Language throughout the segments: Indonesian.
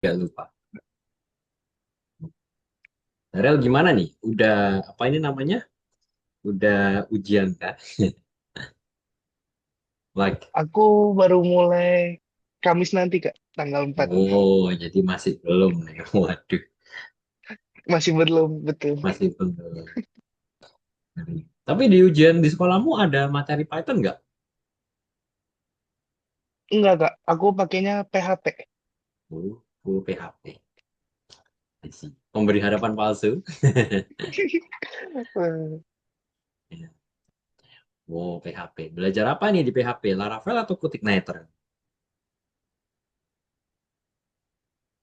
Gak lupa. Rel gimana nih? Udah apa ini namanya? Udah ujian kah? Like, Aku baru mulai Kamis nanti, Kak, tanggal 4. oh, jadi masih belum nih. Waduh, Masih belum, betul. masih belum. Tapi di ujian di sekolahmu ada materi Python nggak? Enggak, Kak. Aku pakainya PHP. Full PHP. I see. Pemberi harapan palsu. Eh, Ya. Oh, PHP. Belajar apa nih di PHP? Laravel atau Qt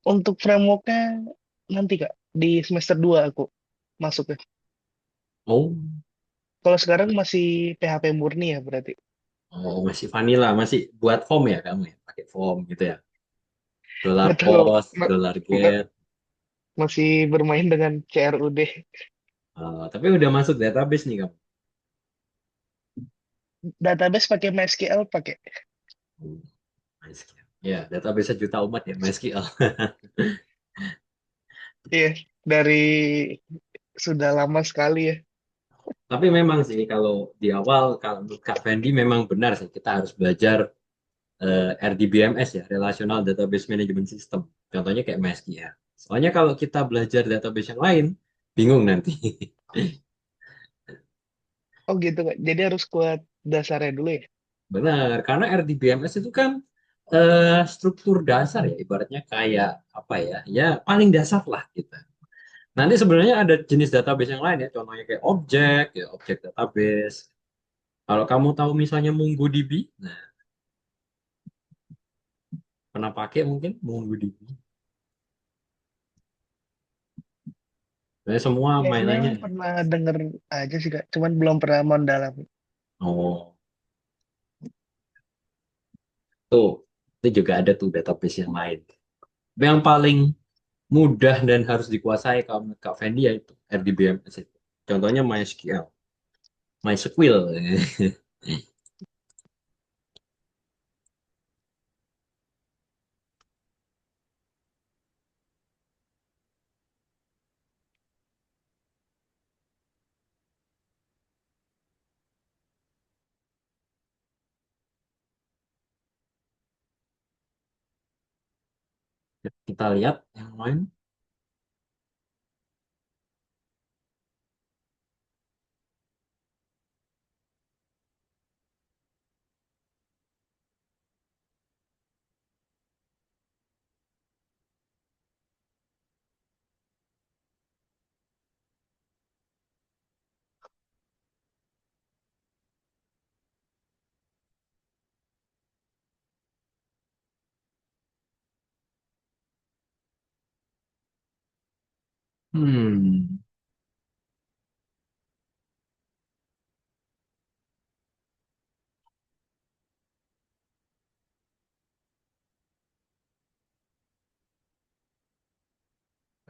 Untuk frameworknya nanti, Kak. Di semester 2 aku masuknya. Oh, Kalau sekarang masih PHP murni ya berarti. oh, masih vanilla, masih buat form ya kamu ya, pakai form gitu ya. Dollar Betul. post, Ma- dollar ma- get. Masih bermain dengan CRUD. Tapi udah masuk database nih kamu. Database pakai MySQL pakai. Oh, MySQL. Ya, database juta umat ya, MySQL. Iya, dari sudah lama sekali ya. Tapi memang sih kalau di awal, kalau menurut Kak Fendi memang benar sih kita harus belajar RDBMS ya, Relational Database Management System. Contohnya kayak MySQL. Soalnya kalau kita belajar database yang lain, bingung nanti. Oh gitu, Kak. Jadi harus kuat dasarnya dulu ya. Benar, karena RDBMS itu kan struktur dasar ya, ibaratnya kayak apa ya, ya paling dasar lah kita. Nanti sebenarnya ada jenis database yang lain ya, contohnya kayak objek, ya objek database. Kalau kamu tahu misalnya MongoDB, nah pernah pakai mungkin MongoDB. Nah, semua Kayaknya mainannya. pernah denger aja sih, Kak. Cuman belum pernah mendalam. Oh, tuh, itu juga ada tuh database yang lain. Tapi yang paling mudah dan harus dikuasai kalau menurut Kak Fendi ya itu RDBMS itu. Contohnya MySQL. MySQL. Kita lihat yang lain. Hmm,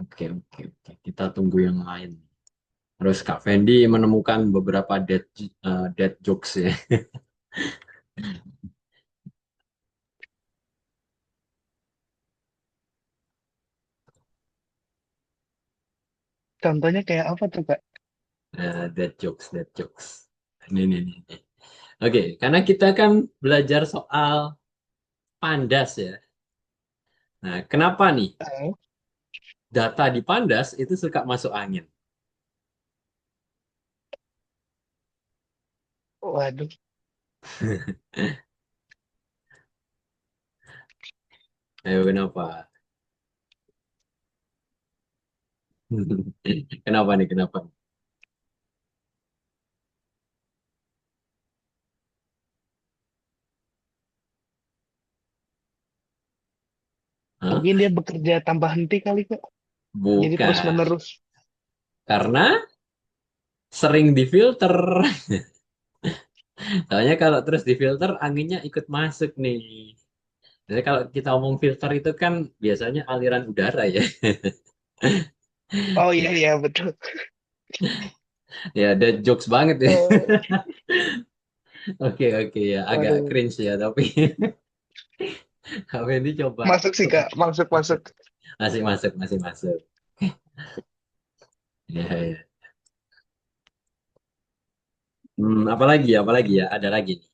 oke, oke, oke. Kita tunggu yang lain. Terus Kak Fendi menemukan beberapa dead jokes ya. Contohnya kayak apa tuh, Kak? Dead jokes, dead jokes. Ini. Oke, karena kita kan belajar soal pandas ya. Nah, kenapa nih Oh, data di pandas itu suka masuk angin? waduh. Ayo, kenapa? Kenapa nih, kenapa? Hah? Mungkin dia bekerja tanpa henti kali, Kak. Jadi terus Bukan. menerus. Karena sering difilter. Soalnya kalau terus difilter, anginnya ikut masuk nih. Jadi kalau kita omong filter itu kan biasanya aliran udara ya. Oh iya iya betul. Ya, ada jokes banget ya. Eh, Oke, oke ya, agak waduh. cringe ya, tapi tapi ini coba Masuk sih, coba Kak. Masuk masuk. masuk. Masih masuk, masih masuk. Ya, ya. Apalagi ya, ada lagi nih.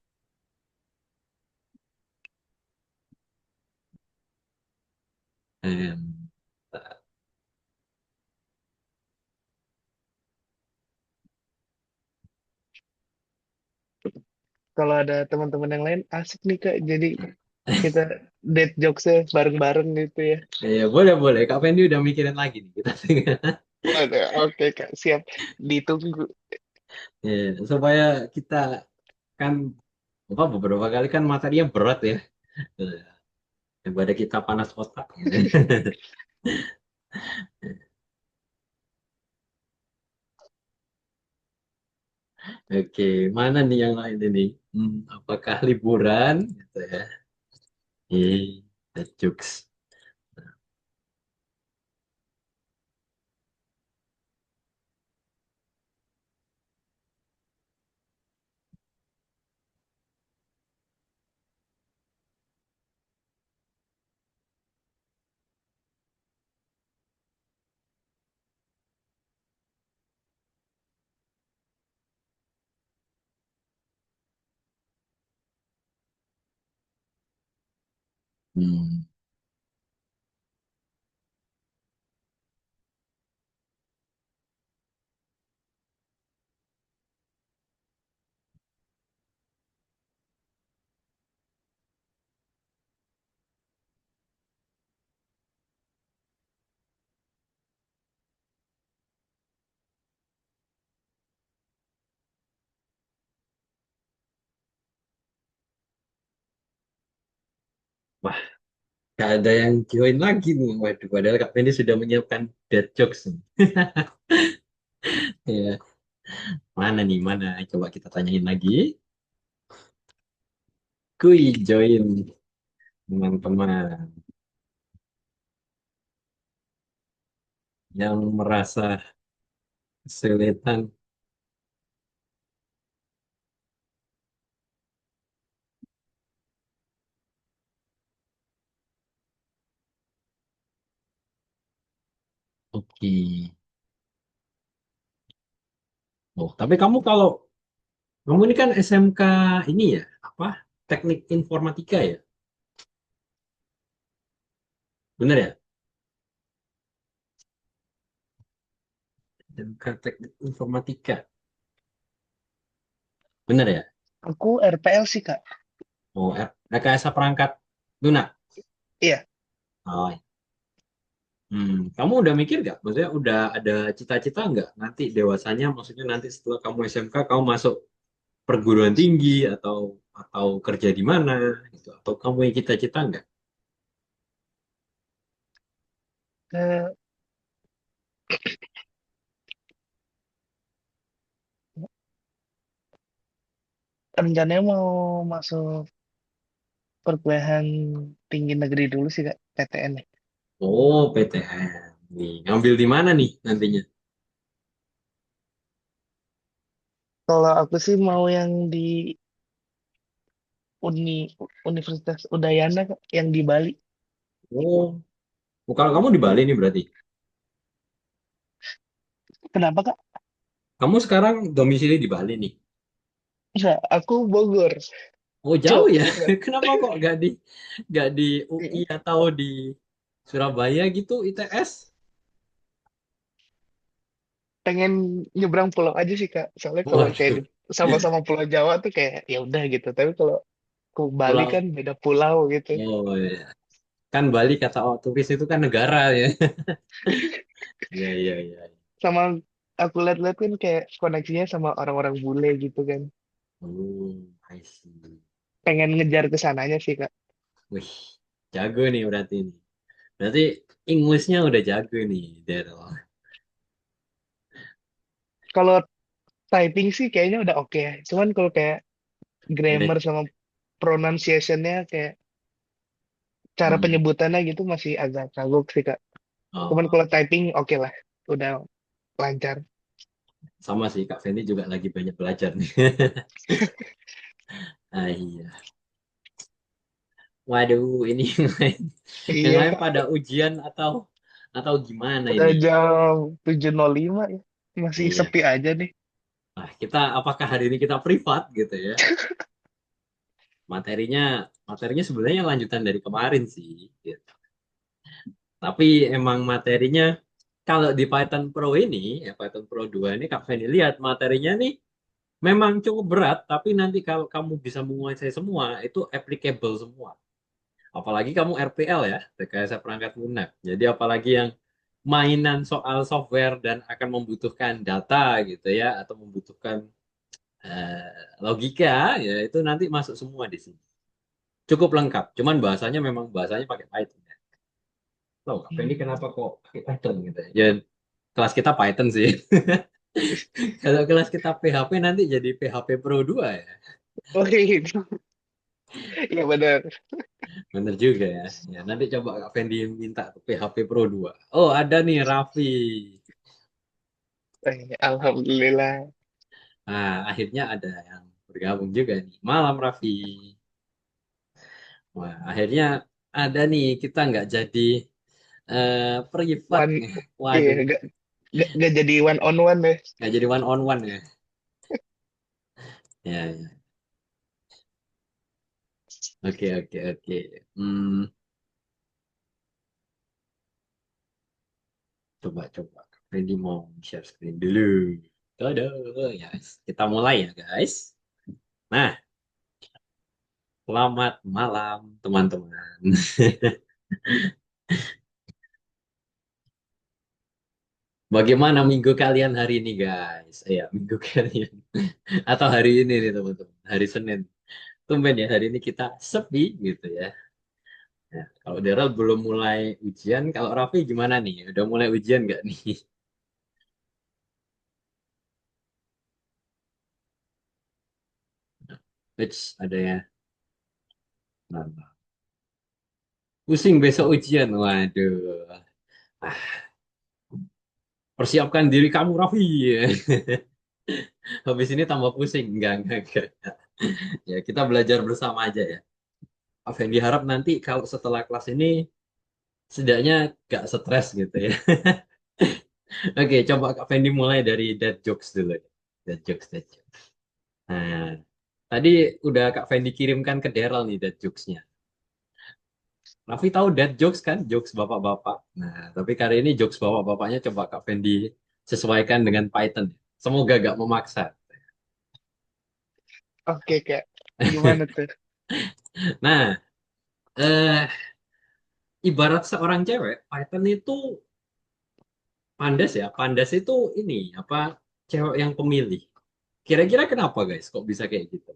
Hmm, Kalau ada teman-teman yang lain asik nih Kak. Jadi kita date jokesnya bareng-bareng gitu ya. ya boleh boleh. Kak Fendi udah mikirin lagi nih kita. Waduh, oke Kak, siap. Ditunggu. Ya, supaya kita kan beberapa kali kan materinya berat ya. Daripada kita panas otak. Oke, mana nih yang lain ini? Apakah liburan? Gitu ya. That jokes. Hmm. Wah, gak ada yang join lagi nih. Waduh, padahal Kak Fendi sudah menyiapkan dead jokes nih. Ya, mana nih, mana? Coba kita tanyain lagi. Kui join teman-teman yang merasa kesulitan. Oke. Oh, tapi kamu ini kan SMK ini ya, apa? Teknik informatika ya? Bener ya? SMK Teknik Informatika. Bener ya? Aku RPL sih Kak. Oh, rekayasa perangkat lunak. Iya. Oh, kamu udah mikir nggak? Maksudnya udah ada cita-cita nggak? Nanti dewasanya, maksudnya nanti setelah kamu SMK, kamu masuk perguruan tinggi atau kerja di mana? Gitu. Atau kamu yang cita-cita nggak? Eh, rencananya mau masuk perkuliahan tinggi negeri dulu sih Kak, PTN. Oh, PTN. Nih, ngambil di mana nih nantinya? Kalau aku sih mau yang di Universitas Udayana Kak, yang di Bali. Oh, kalau kamu di Bali nih berarti. Kenapa Kak? Kamu sekarang domisili di Bali nih. Enggak, aku Bogor. Oh, jauh ya. Jokes Kak. Kenapa kok nggak di UI atau di Surabaya gitu ITS? Pengen nyebrang pulau aja sih Kak. Soalnya kalau kayak Waduh, sama-sama Pulau Jawa tuh kayak ya udah gitu. Tapi kalau ke Bali pulau. kan beda pulau gitu. Oh, ya. Kan Bali kata turis itu kan negara ya. Iya, iya, iya. Sama aku lihat-lihat kan kayak koneksinya sama orang-orang bule gitu kan. Oh, I see. Pengen ngejar ke sananya sih Kak. Wih, jago nih berarti ini. Berarti Englishnya udah jago nih, Daryl. Kalau typing sih kayaknya udah oke ya. Cuman kalau kayak Udah. grammar sama pronunciation-nya kayak cara Hmm. penyebutannya gitu masih agak kagok sih Kak. Cuman Oh, kalau typing oke lah. Udah lancar. sama sih Kak Fendi juga lagi banyak belajar nih. Ah, iya. Waduh, ini yang Iya, lain pada ujian atau gimana udah ini? jam 7.05 ya. Masih Iya. sepi aja nih. Nah, kita apakah hari ini kita privat gitu ya? Materinya materinya sebenarnya lanjutan dari kemarin sih, gitu. Tapi emang materinya kalau di Python Pro ini, ya Python Pro 2 ini Kak Feni lihat materinya nih memang cukup berat, tapi nanti kalau kamu bisa menguasai semua, itu applicable semua. Apalagi kamu RPL ya, rekayasa perangkat lunak. Jadi apalagi yang mainan soal software dan akan membutuhkan data gitu ya, atau membutuhkan logika, ya itu nanti masuk semua di sini. Cukup lengkap, cuman bahasanya memang bahasanya pakai Python ya. Tahu Kak Fendi kenapa kok pakai Python gitu ya? Ya, kelas kita Python sih. Kalau kelas kita PHP nanti jadi PHP Pro 2 ya. Oke, gitu. Iya benar. Bener juga ya. Ya, nanti coba Kak Fendi minta tuh PHP Pro 2. Oh, ada nih Raffi. Alhamdulillah. Nah, akhirnya ada yang bergabung juga nih. Malam Raffi. Wah, akhirnya ada nih kita nggak jadi privat One, nih. iya, Waduh, gak jadi one on one ya. nggak jadi one on one ya. Ya, ya. Oke, oke, oke. Hmm, coba. Randy mau share screen dulu. Dadah, ya. Kita mulai ya, guys. Nah, selamat malam, teman-teman. Bagaimana minggu kalian hari ini, guys? Ya, minggu kalian. Atau hari ini nih, teman-teman. Hari Senin. Tumben ya, hari ini kita sepi gitu ya. Ya, kalau Daryl belum mulai ujian, kalau Raffi gimana nih? Udah mulai ujian nggak nih? Which ada ya. Nah, pusing besok ujian. Waduh. Ah, persiapkan diri kamu, Raffi. Habis ini tambah pusing. Enggak. Ya, kita belajar bersama aja ya. Fendi harap nanti kalau setelah kelas ini setidaknya nggak stres gitu ya. Oke, coba Kak Fendi mulai dari dead jokes dulu. Dead jokes. Nah, tadi udah Kak Fendi kirimkan ke Daryl nih dead jokes-nya. Raffi tahu dead jokes kan? Jokes bapak-bapak. Nah, tapi kali ini jokes bapak-bapaknya coba Kak Fendi sesuaikan dengan Python. Semoga gak memaksa. Oke, Kak. Gimana tuh? Nah, eh, ibarat seorang cewek, Python itu Pandas ya. Pandas itu ini apa cewek yang pemilih. Kira-kira kenapa guys? Kok bisa kayak gitu?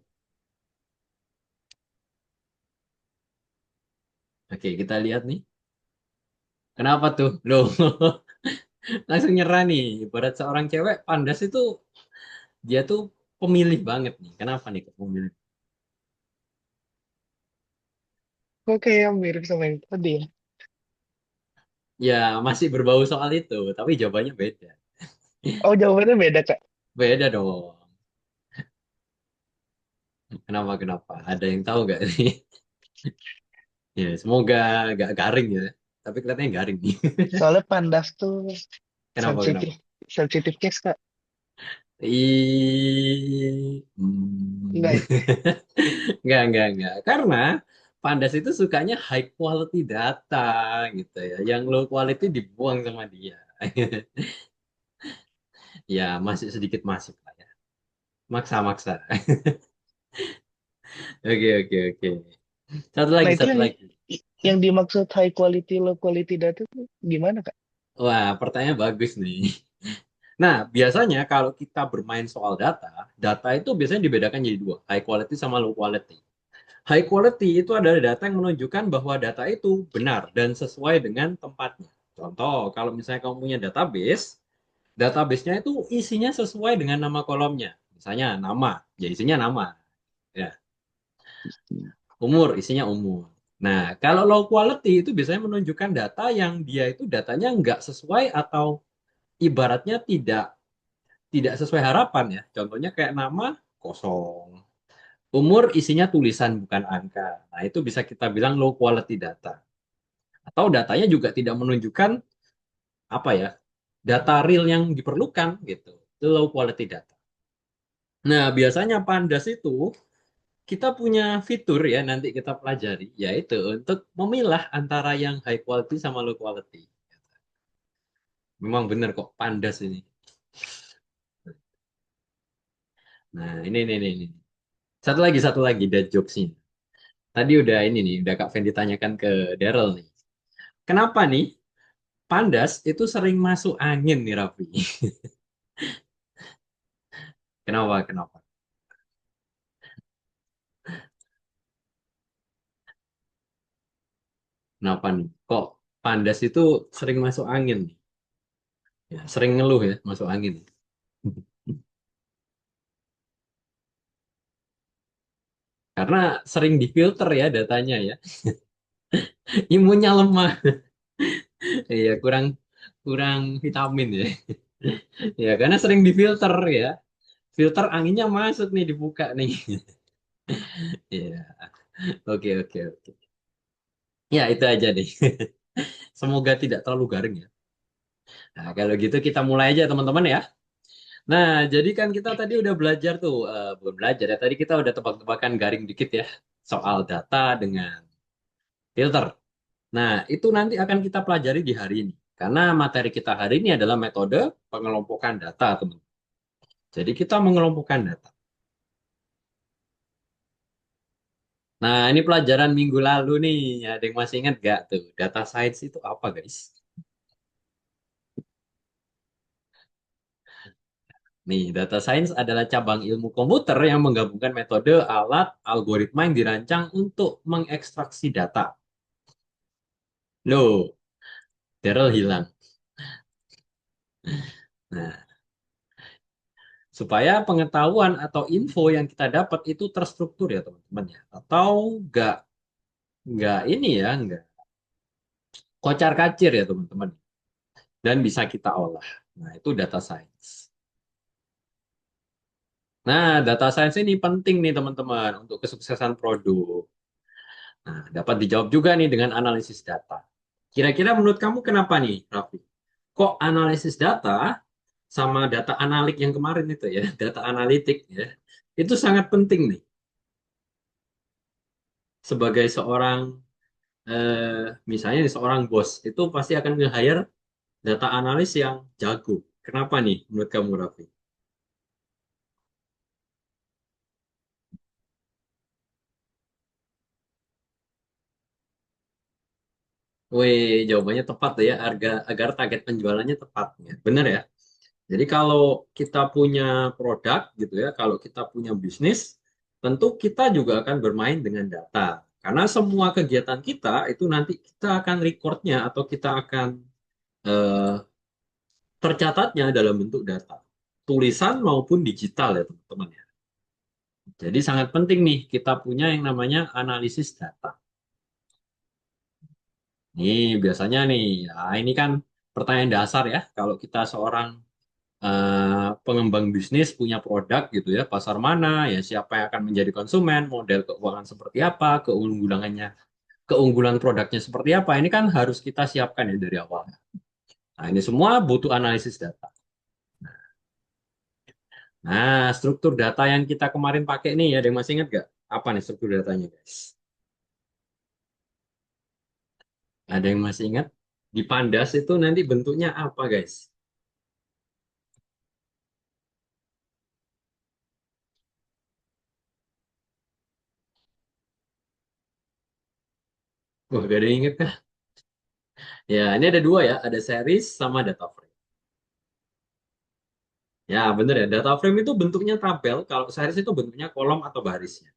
Oke, kita lihat nih. Kenapa tuh? Loh, langsung nyerah nih. Ibarat seorang cewek, Pandas itu dia tuh pemilih banget nih. Kenapa nih kok pemilih? Kok kayak mirip sama yang tadi ya? Ya, masih berbau soal itu, tapi jawabannya beda. Oh, jawabannya beda, Kak. Beda dong. Kenapa? Ada yang tahu nggak nih? Ya, semoga nggak garing ya. Tapi kelihatannya garing nih. Soalnya pandas tuh Kenapa? sensitif, sensitif case, Kak. Enggak ya? Enggak. Karena Pandas itu sukanya high quality data gitu ya. Yang low quality dibuang sama dia. Ya, masih sedikit masuk lah ya. Maksa-maksa. Oke. Satu Nah, lagi, itu satu yang lagi. yang dimaksud high quality, low quality data tuh gimana, Kak? Wah, pertanyaan bagus nih. Nah, biasanya kalau kita bermain soal data, data itu biasanya dibedakan jadi dua, high quality sama low quality. High quality itu adalah data yang menunjukkan bahwa data itu benar dan sesuai dengan tempatnya. Contoh, kalau misalnya kamu punya database, database-nya itu isinya sesuai dengan nama kolomnya. Misalnya nama, ya isinya nama. Ya, umur, isinya umur. Nah, kalau low quality itu biasanya menunjukkan data yang dia itu datanya nggak sesuai atau ibaratnya tidak tidak sesuai harapan ya. Contohnya kayak nama kosong, Umur isinya tulisan bukan angka. Nah, itu bisa kita bilang low quality data. Atau datanya juga tidak menunjukkan apa ya, data real yang diperlukan gitu. Itu low quality data. Nah, biasanya Pandas itu kita punya fitur ya nanti kita pelajari yaitu untuk memilah antara yang high quality sama low quality. Memang benar kok Pandas ini. Nah, ini. Satu lagi dead jokes-nya. Tadi udah ini nih, udah Kak Fendi tanyakan ke Daryl nih. Kenapa nih Pandas itu sering masuk angin nih Raffi? Kenapa? Kenapa? Kenapa nih? Kok Pandas itu sering masuk angin nih? Ya, sering ngeluh ya masuk angin. Karena sering difilter ya datanya ya. Imunnya lemah. Iya, kurang kurang vitamin ya. Ya, karena sering difilter ya. Filter anginnya masuk nih dibuka nih. Iya, oke oke oke. Ya, itu aja deh. Semoga tidak terlalu garing ya. Nah, kalau gitu kita mulai aja teman-teman ya. Nah, jadi kan kita tadi udah belajar tuh, belum belajar ya. Tadi kita udah tebak-tebakan garing dikit ya soal data dengan filter. Nah, itu nanti akan kita pelajari di hari ini. Karena materi kita hari ini adalah metode pengelompokan data, teman. Jadi kita mengelompokkan data. Nah, ini pelajaran minggu lalu nih. Ada yang masih ingat gak tuh? Data science itu apa, guys? Nih, data science adalah cabang ilmu komputer yang menggabungkan metode, alat, algoritma yang dirancang untuk mengekstraksi data. Loh, Daryl hilang. Nah, supaya pengetahuan atau info yang kita dapat itu terstruktur ya teman-teman ya. Atau nggak ini ya, nggak kocar-kacir ya teman-teman. Dan bisa kita olah. Nah, itu data science. Nah, data science ini penting nih teman-teman untuk kesuksesan produk. Nah, dapat dijawab juga nih dengan analisis data. Kira-kira menurut kamu kenapa nih, Raffi? Kok analisis data sama data analik yang kemarin itu ya, data analitik ya, itu sangat penting nih sebagai seorang misalnya seorang bos itu pasti akan nge-hire data analis yang jago. Kenapa nih menurut kamu, Raffi? Wih, jawabannya tepat tuh ya, agar target penjualannya tepat. Ya. Bener ya? Jadi kalau kita punya produk gitu ya, kalau kita punya bisnis, tentu kita juga akan bermain dengan data. Karena semua kegiatan kita itu nanti kita akan recordnya atau kita akan eh, tercatatnya dalam bentuk data. Tulisan maupun digital ya teman-teman ya. Jadi sangat penting nih kita punya yang namanya analisis data. Nih biasanya nih, ya ini kan pertanyaan dasar ya. Kalau kita seorang pengembang bisnis punya produk gitu ya, pasar mana, ya siapa yang akan menjadi konsumen, model keuangan seperti apa, keunggulan produknya seperti apa, ini kan harus kita siapkan ya dari awal. Nah, ini semua butuh analisis data. Nah, struktur data yang kita kemarin pakai nih, ada yang masih ingat nggak? Apa nih struktur datanya, guys? Ada yang masih ingat? Di Pandas itu nanti bentuknya apa, guys? Wah, gak ada yang ingat kah? Ya, ini ada dua ya, ada series sama data frame. Ya, bener ya. Data frame itu bentuknya tabel, kalau series itu bentuknya kolom atau barisnya.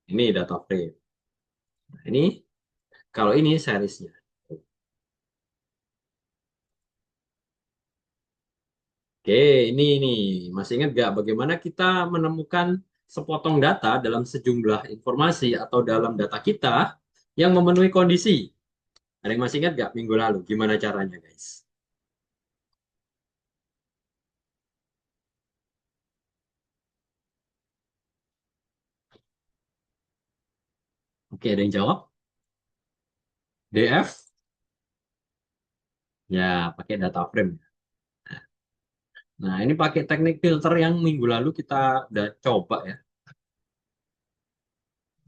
Ini data frame. Nah, ini kalau ini seriesnya. Oke, ini masih ingat gak bagaimana kita menemukan sepotong data dalam sejumlah informasi atau dalam data kita yang memenuhi kondisi? Ada yang masih ingat gak minggu lalu? Gimana caranya, guys? Oke, ada yang jawab? DF? Ya, pakai data frame. Nah, ini pakai teknik filter yang minggu lalu kita udah coba ya.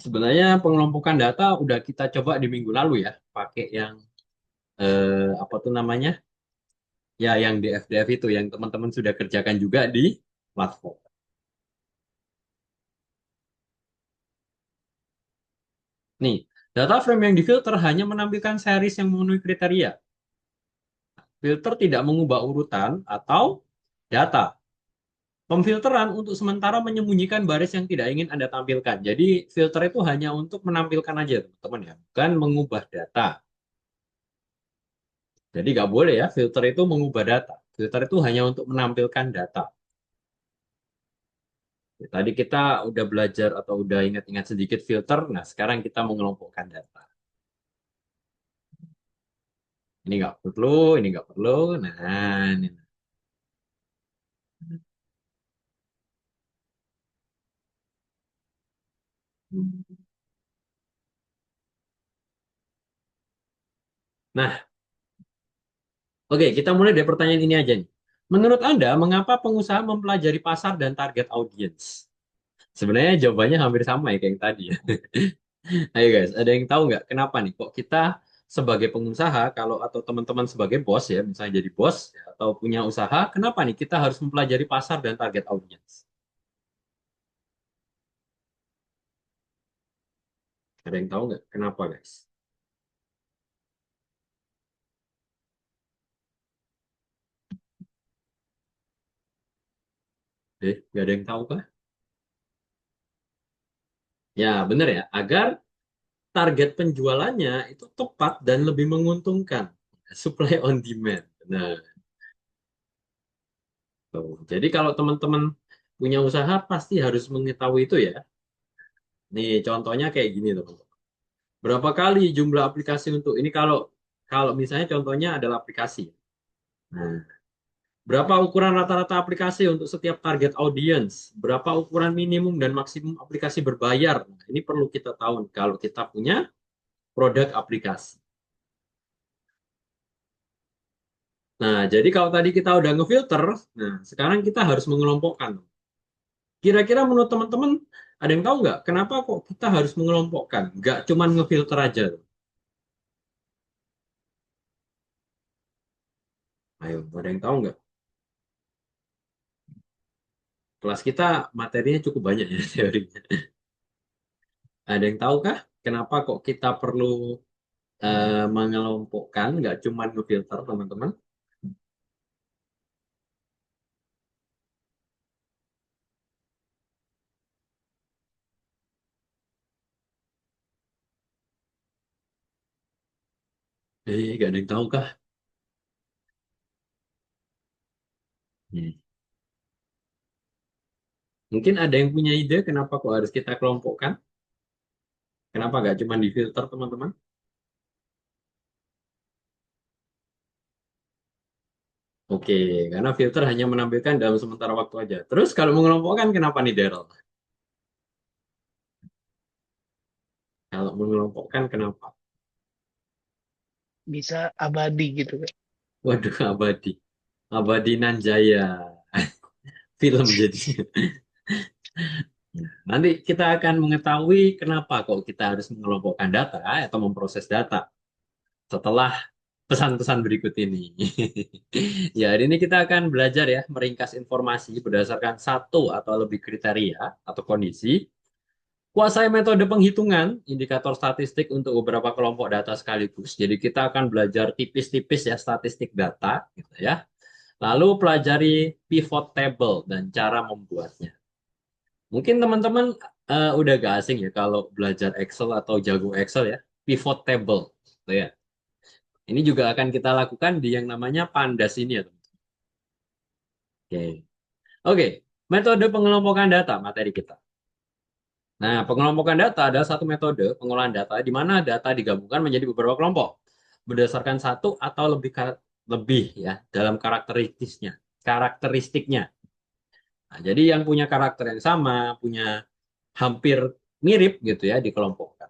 Sebenarnya pengelompokan data udah kita coba di minggu lalu ya, pakai yang apa tuh namanya? Ya, yang DF-DF itu yang teman-teman sudah kerjakan juga di platform. Nih, data frame yang difilter hanya menampilkan series yang memenuhi kriteria. Filter tidak mengubah urutan atau data. Pemfilteran untuk sementara menyembunyikan baris yang tidak ingin Anda tampilkan. Jadi filter itu hanya untuk menampilkan aja, teman-teman ya, bukan mengubah data. Jadi nggak boleh ya, filter itu mengubah data. Filter itu hanya untuk menampilkan data. Tadi kita udah belajar atau udah ingat-ingat sedikit filter. Nah, sekarang kita mengelompokkan data. Ini nggak perlu, ini nggak perlu. Nah, ini. Nah, oke, kita mulai dari pertanyaan ini aja nih. Menurut Anda, mengapa pengusaha mempelajari pasar dan target audience? Sebenarnya jawabannya hampir sama ya kayak yang tadi ya. Ayo guys, ada yang tahu nggak kenapa nih kok kita sebagai pengusaha kalau atau teman-teman sebagai bos ya, misalnya jadi bos ya, atau punya usaha, kenapa nih kita harus mempelajari pasar dan target audience? Ada yang tahu nggak kenapa guys? Nggak ada yang tahu kah? Ya bener ya, agar target penjualannya itu tepat dan lebih menguntungkan. Supply on demand. Nah, tuh. Jadi kalau teman-teman punya usaha pasti harus mengetahui itu ya. Nih contohnya kayak gini teman. Berapa kali jumlah aplikasi untuk ini kalau kalau misalnya contohnya adalah aplikasi. Nah, berapa ukuran rata-rata aplikasi untuk setiap target audience? Berapa ukuran minimum dan maksimum aplikasi berbayar? Nah, ini perlu kita tahu kalau kita punya produk aplikasi. Nah, jadi kalau tadi kita udah ngefilter, nah sekarang kita harus mengelompokkan. Kira-kira menurut teman-teman ada yang tahu nggak kenapa kok kita harus mengelompokkan? Nggak cuma ngefilter aja. Ayo, ada yang tahu nggak? Kelas kita materinya cukup banyak ya teorinya. Ada yang tahu kah kenapa kok kita perlu mengelompokkan, nggak cuma ngefilter teman-teman? Nggak ada yang tahu kah? Hmm. Mungkin ada yang punya ide kenapa kok harus kita kelompokkan? Kenapa nggak cuma difilter teman-teman? Oke, karena filter hanya menampilkan dalam sementara waktu aja. Terus kalau mengelompokkan kenapa nih Daryl? Kalau mengelompokkan kenapa? Bisa abadi gitu kan. Waduh, abadi. Abadi nan jaya. Film jadi. Nanti kita akan mengetahui kenapa kok kita harus mengelompokkan data atau memproses data setelah pesan-pesan berikut ini. Ya, hari ini kita akan belajar ya meringkas informasi berdasarkan satu atau lebih kriteria atau kondisi. Kuasai metode penghitungan indikator statistik untuk beberapa kelompok data sekaligus. Jadi kita akan belajar tipis-tipis ya statistik data gitu ya. Lalu pelajari pivot table dan cara membuatnya. Mungkin teman-teman udah gak asing ya kalau belajar Excel atau jago Excel ya. Pivot table gitu ya. Ini juga akan kita lakukan di yang namanya Pandas ini ya, teman. Oke. Oke, metode pengelompokan data materi kita. Nah, pengelompokan data adalah satu metode pengolahan data di mana data digabungkan menjadi beberapa kelompok berdasarkan satu atau lebih ya dalam karakteristiknya. Nah, jadi yang punya karakter yang sama, punya hampir mirip gitu ya dikelompokkan.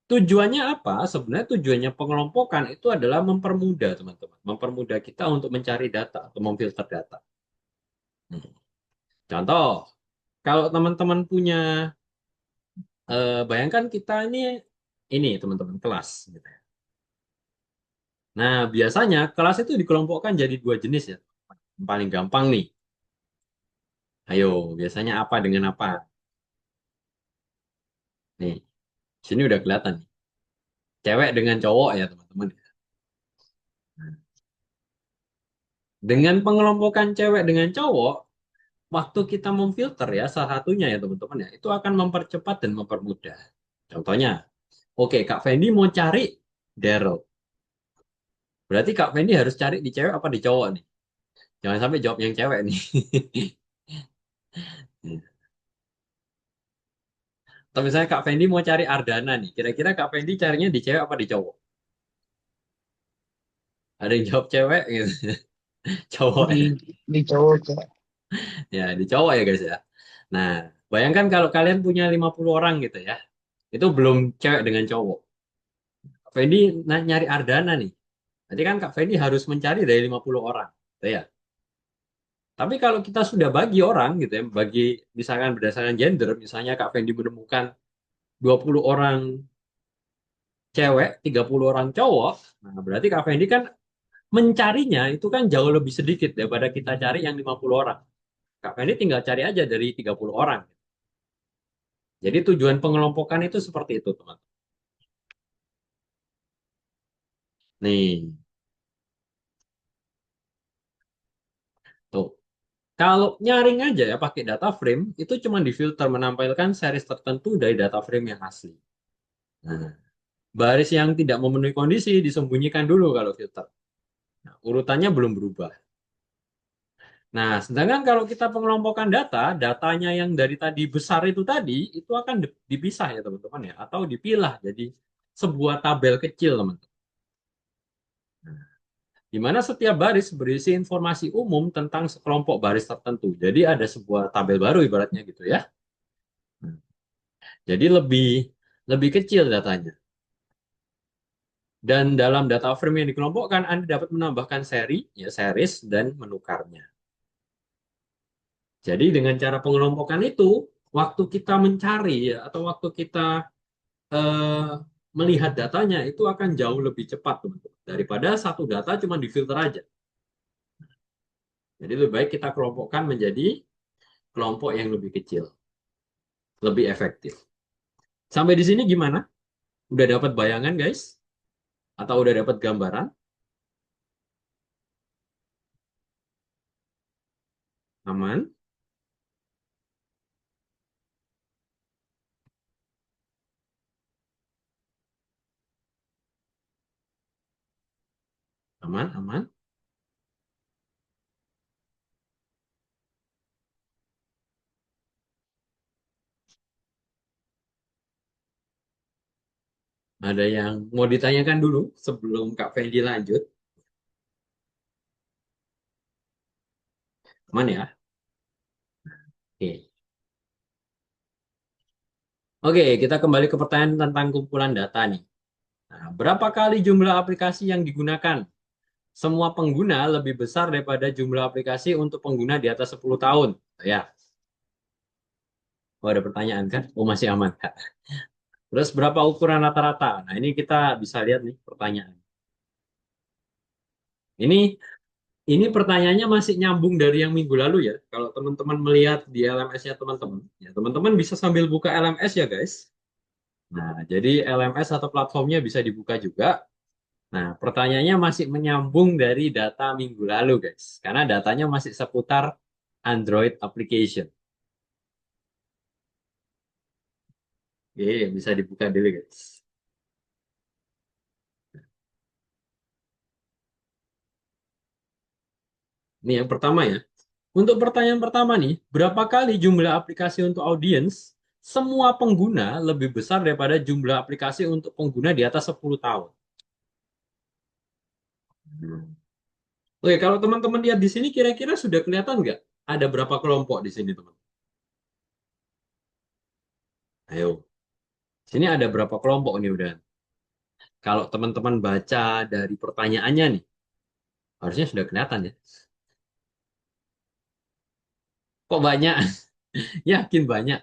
Tujuannya apa? Sebenarnya tujuannya pengelompokan itu adalah mempermudah teman-teman, mempermudah kita untuk mencari data atau memfilter data. Hmm. Contoh, kalau teman-teman punya, bayangkan kita ini teman-teman kelas, gitu ya. Nah, biasanya kelas itu dikelompokkan jadi dua jenis ya. Yang paling gampang nih. Ayo, biasanya apa dengan apa? Nih, sini udah kelihatan nih. Cewek dengan cowok ya teman-teman. Dengan pengelompokan cewek dengan cowok, waktu kita memfilter ya, salah satunya ya teman-teman ya, itu akan mempercepat dan mempermudah. Contohnya, oke Kak Fendi mau cari Daryl. Berarti Kak Fendi harus cari di cewek apa di cowok nih? Jangan sampai jawab yang cewek nih. Atau misalnya Kak Fendi mau cari Ardana nih. Kira-kira Kak Fendi carinya di cewek apa di cowok? Ada yang jawab cewek gitu. Cowok di ya. di cowok Kak. Ya, di cowok ya guys ya. Nah, bayangkan kalau kalian punya 50 orang gitu ya. Itu belum cewek dengan cowok. Kak Fendi nyari Ardana nih. Nanti kan Kak Fendi harus mencari dari 50 orang. Gitu ya. Tapi kalau kita sudah bagi orang gitu ya, bagi misalkan berdasarkan gender, misalnya Kak Fendi menemukan 20 orang cewek, 30 orang cowok, nah berarti Kak Fendi kan mencarinya itu kan jauh lebih sedikit daripada kita cari yang 50 orang. Kak Fendi tinggal cari aja dari 30 orang. Jadi tujuan pengelompokan itu seperti itu, teman. Nih, tuh. Kalau nyaring aja ya pakai data frame, itu cuma difilter menampilkan series tertentu dari data frame yang asli. Nah, baris yang tidak memenuhi kondisi disembunyikan dulu kalau filter. Nah, urutannya belum berubah. Nah, sedangkan kalau kita pengelompokan data, datanya yang dari tadi besar itu tadi, itu akan dipisah ya teman-teman ya, atau dipilah jadi sebuah tabel kecil teman-teman. Di mana setiap baris berisi informasi umum tentang sekelompok baris tertentu. Jadi ada sebuah tabel baru ibaratnya gitu ya. Jadi lebih lebih kecil datanya. Dan dalam data frame yang dikelompokkan, Anda dapat menambahkan seri, ya series, dan menukarnya. Jadi dengan cara pengelompokan itu, waktu kita mencari ya, atau waktu kita eh, melihat datanya itu akan jauh lebih cepat teman-teman. Daripada satu data cuma difilter aja. Jadi lebih baik kita kelompokkan menjadi kelompok yang lebih kecil, lebih efektif. Sampai di sini gimana? Udah dapat bayangan guys? Atau udah dapat gambaran? Aman? Aman? Aman? Ada yang mau ditanyakan dulu sebelum Kak Fendi lanjut? Aman ya? Oke. Oke, kita kembali ke pertanyaan tentang kumpulan data nih. Nah, berapa kali jumlah aplikasi yang digunakan? Semua pengguna lebih besar daripada jumlah aplikasi untuk pengguna di atas 10 tahun. Ya, oh, ada pertanyaan kan? Oh, masih aman, Kak. Terus berapa ukuran rata-rata? Nah, ini kita bisa lihat nih pertanyaan. Ini ini pertanyaannya masih nyambung dari yang minggu lalu ya. Kalau teman-teman melihat di LMS-nya teman-teman, ya teman-teman bisa sambil buka LMS ya, guys. Nah, jadi LMS atau platformnya bisa dibuka juga. Nah, pertanyaannya masih menyambung dari data minggu lalu, guys. Karena datanya masih seputar Android application. Oke, bisa dibuka dulu, guys. Ini yang pertama ya. Untuk pertanyaan pertama nih, berapa kali jumlah aplikasi untuk audiens semua pengguna lebih besar daripada jumlah aplikasi untuk pengguna di atas 10 tahun? Hmm. Oke, kalau teman-teman lihat di sini kira-kira sudah kelihatan nggak? Ada berapa kelompok di sini, teman? Ayo. Sini ada berapa kelompok nih udah. Kalau teman-teman baca dari pertanyaannya nih, harusnya sudah kelihatan ya. Kok banyak? Yakin banyak.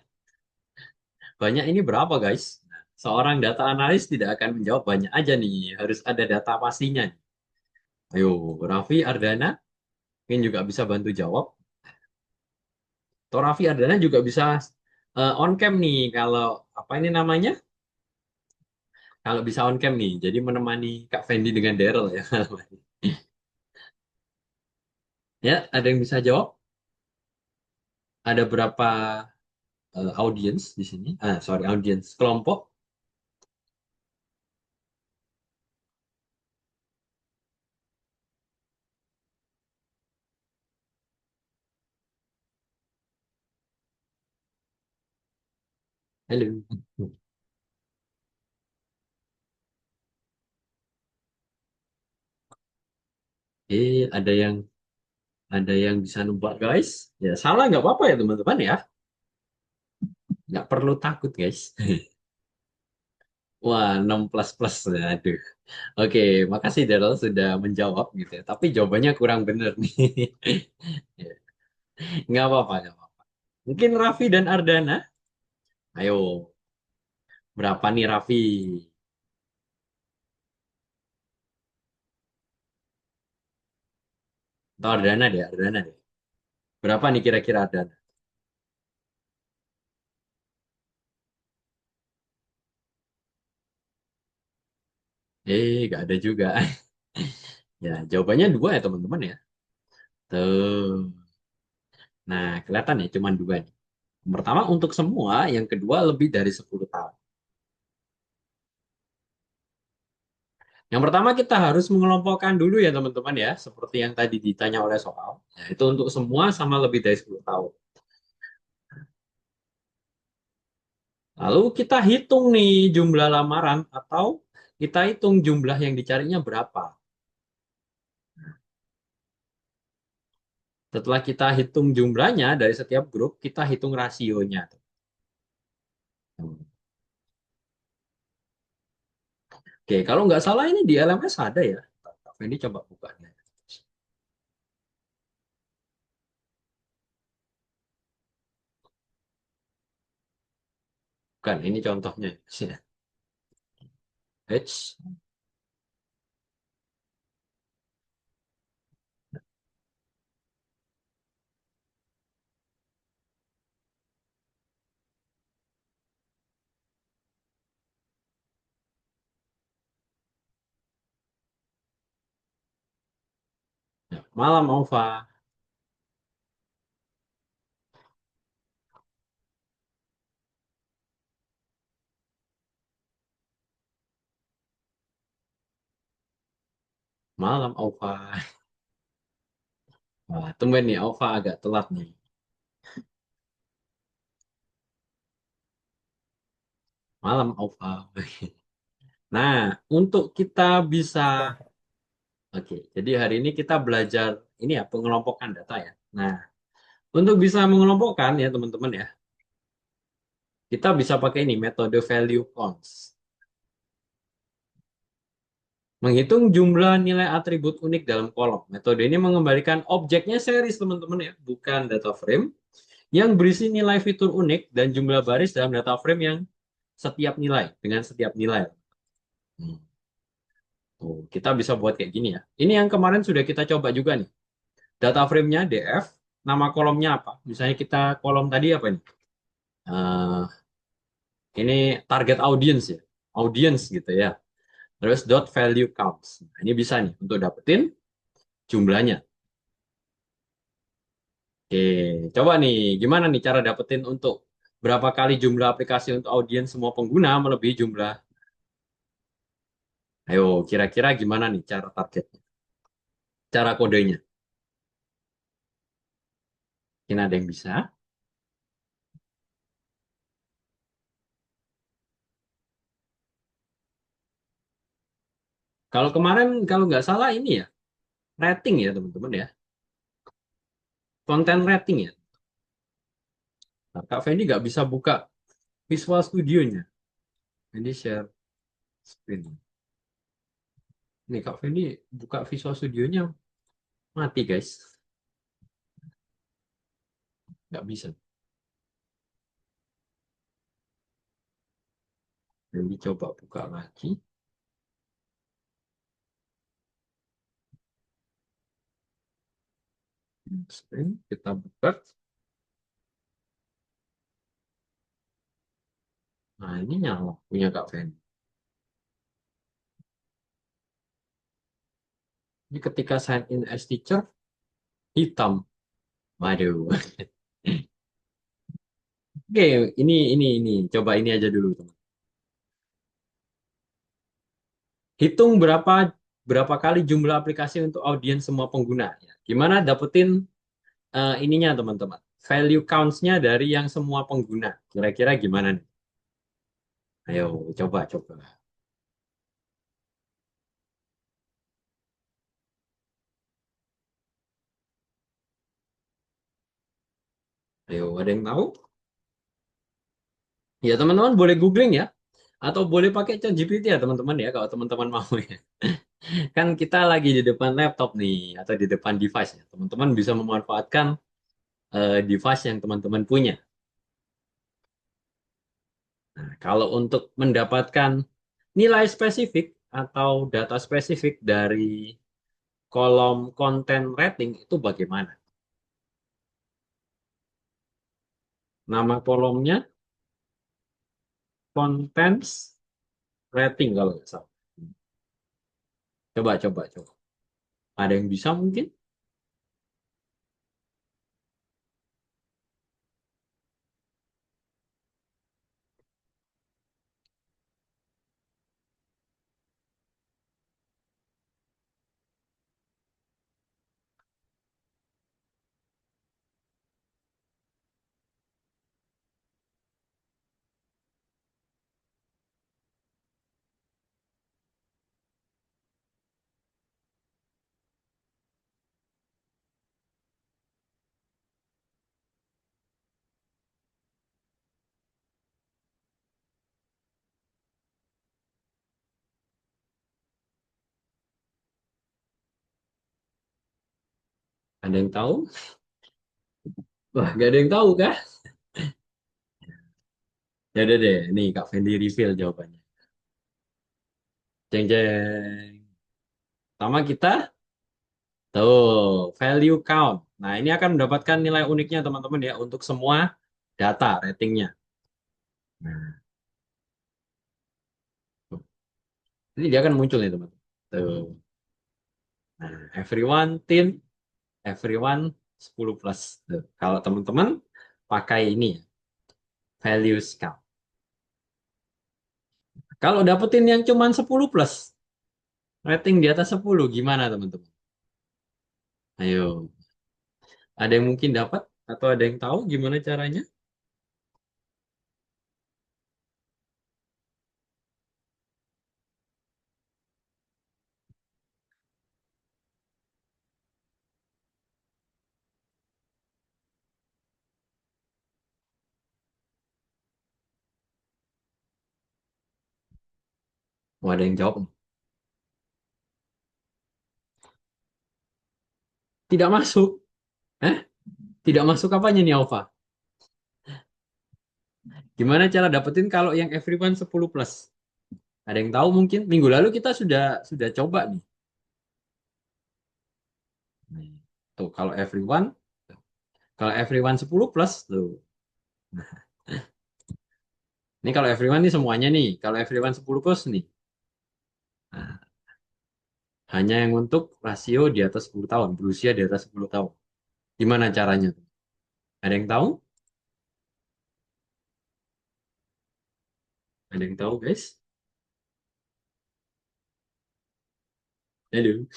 Banyak ini berapa guys? Nah, seorang data analis tidak akan menjawab banyak aja nih. Harus ada data pastinya. Ayo, Raffi Ardana, mungkin juga bisa bantu jawab. Atau Raffi Ardana juga bisa on cam nih. Kalau apa ini namanya? Kalau bisa on cam nih. Jadi menemani Kak Fendi dengan Daryl ya. Ya, ada yang bisa jawab? Ada berapa audiens di sini? Sorry, audiens kelompok. Halo. Ada yang bisa nebak guys. Ya salah nggak apa-apa ya teman-teman ya. Nggak perlu takut guys. Wah, 6 plus plus. Aduh. Oke, makasih Daryl sudah menjawab gitu ya. Tapi jawabannya kurang bener nih. Ya, nggak apa-apa, nggak apa-apa. Mungkin Raffi dan Ardana. Ayo, berapa nih Raffi? Atau Ardana deh, Ardana deh. Berapa nih kira-kira Ardana? Nggak ada juga. Ya, jawabannya dua ya teman-teman ya. Tuh. Nah, kelihatan ya cuma dua nih. Yang pertama untuk semua, yang kedua lebih dari 10 tahun. Yang pertama kita harus mengelompokkan dulu ya teman-teman ya, seperti yang tadi ditanya oleh soal. Ya, itu untuk semua sama lebih dari 10 tahun. Lalu kita hitung nih jumlah lamaran atau kita hitung jumlah yang dicarinya berapa. Setelah kita hitung jumlahnya dari setiap grup, kita hitung rasionya. Oke, kalau nggak salah ini di LMS ada ya. Ini coba buka. Bukan, ini contohnya. H, ya, malam Ova, malam Ova. Wah, tumben nih Ova agak telat nih. Malam Ova. Nah, untuk kita bisa, oke, jadi hari ini kita belajar ini ya pengelompokan data ya. Nah, untuk bisa mengelompokkan ya teman-teman ya, kita bisa pakai ini metode value counts. Menghitung jumlah nilai atribut unik dalam kolom. Metode ini mengembalikan objeknya series teman-teman ya, bukan data frame yang berisi nilai fitur unik dan jumlah baris dalam data frame yang setiap nilai dengan setiap nilai. Hmm. Tuh, kita bisa buat kayak gini ya. Ini yang kemarin sudah kita coba juga nih. Data frame-nya DF, nama kolomnya apa? Misalnya kita kolom tadi apa nih? Eh, ini target audience ya, audience gitu ya. Terus dot value counts. Nah, ini bisa nih untuk dapetin jumlahnya. Oke, coba nih gimana nih cara dapetin untuk berapa kali jumlah aplikasi untuk audiens semua pengguna melebihi jumlah. Ayo, kira-kira gimana nih cara targetnya? Cara kodenya? Mungkin ada yang bisa. Kalau kemarin kalau nggak salah ini ya rating ya teman-teman ya, konten rating ya. Nah, Kak Fendi nggak bisa buka Visual Studio-nya. Ini share screen. Nih Kak Fendi buka Visual Studionya mati guys. Nggak bisa. Fendi coba buka lagi. Screen kita buka. Nah ini nyala punya Kak Fendi. Ini ketika sign in as teacher hitam. Waduh. Oke, ini. Coba ini aja dulu, teman. Hitung berapa kali jumlah aplikasi untuk audiens semua pengguna. Ya. Gimana dapetin ininya, teman-teman? Value counts-nya dari yang semua pengguna. Kira-kira gimana nih? Ayo, coba. Ayo, ada yang tahu? Ya, teman-teman boleh googling ya. Atau boleh pakai ChatGPT ya, teman-teman ya, kalau teman-teman mau ya. Kan kita lagi di depan laptop nih, atau di depan device ya. Teman-teman bisa memanfaatkan device yang teman-teman punya. Nah, kalau untuk mendapatkan nilai spesifik atau data spesifik dari kolom konten rating itu bagaimana? Nama kolomnya contents rating kalau nggak salah. Coba. Ada yang bisa mungkin? Ada yang tahu? Wah, nggak ada yang tahu kah? Ya udah deh, nih Kak Fendi reveal jawabannya. Jeng jeng. Pertama kita tuh value count. Nah, ini akan mendapatkan nilai uniknya teman-teman ya untuk semua data ratingnya. Nah, tuh. Ini dia akan muncul nih teman-teman. Tuh. Nah, everyone teen, everyone 10 plus. Tuh. Kalau teman-teman pakai ini ya, values count. Kalau dapetin yang cuman 10 plus, rating di atas 10 gimana teman-teman? Ayo, ada yang mungkin dapat atau ada yang tahu gimana caranya? Oh, ada yang jawab nih. Tidak masuk. Eh? Tidak masuk apanya nih Alfa? Gimana cara dapetin kalau yang everyone 10 plus? Ada yang tahu mungkin? Minggu lalu kita sudah coba nih. Nih, tuh kalau everyone 10 plus tuh. Ini kalau everyone nih semuanya nih. Kalau everyone 10 plus nih. Nah, hanya yang untuk rasio di atas 10 tahun, berusia di atas 10 tahun. Gimana caranya? Ada yang tahu? Ada yang tahu, guys? Aduh.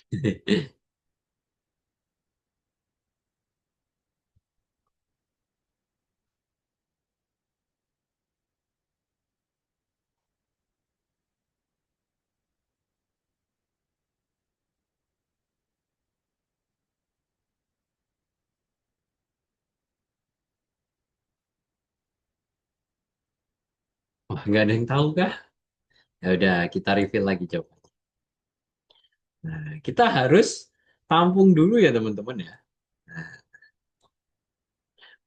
Wah, nggak ada yang tahu kah? Ya udah, kita refill lagi jawabannya. Nah, kita harus tampung dulu ya teman-teman ya. Nah,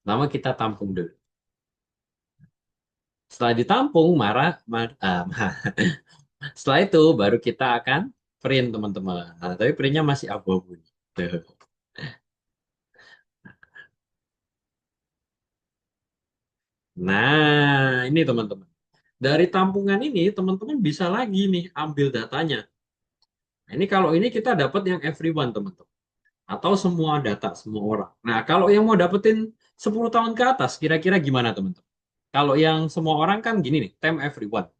pertama kita tampung dulu. Setelah ditampung, setelah itu baru kita akan print teman-teman. Nah, tapi printnya masih abu-abu nih. Tuh. Nah, ini teman-teman. Dari tampungan ini, teman-teman bisa lagi nih ambil datanya. Nah, ini kalau ini kita dapat yang everyone, teman-teman. Atau semua data, semua orang. Nah, kalau yang mau dapetin 10 tahun ke atas, kira-kira gimana, teman-teman? Kalau yang semua orang kan gini nih, time everyone.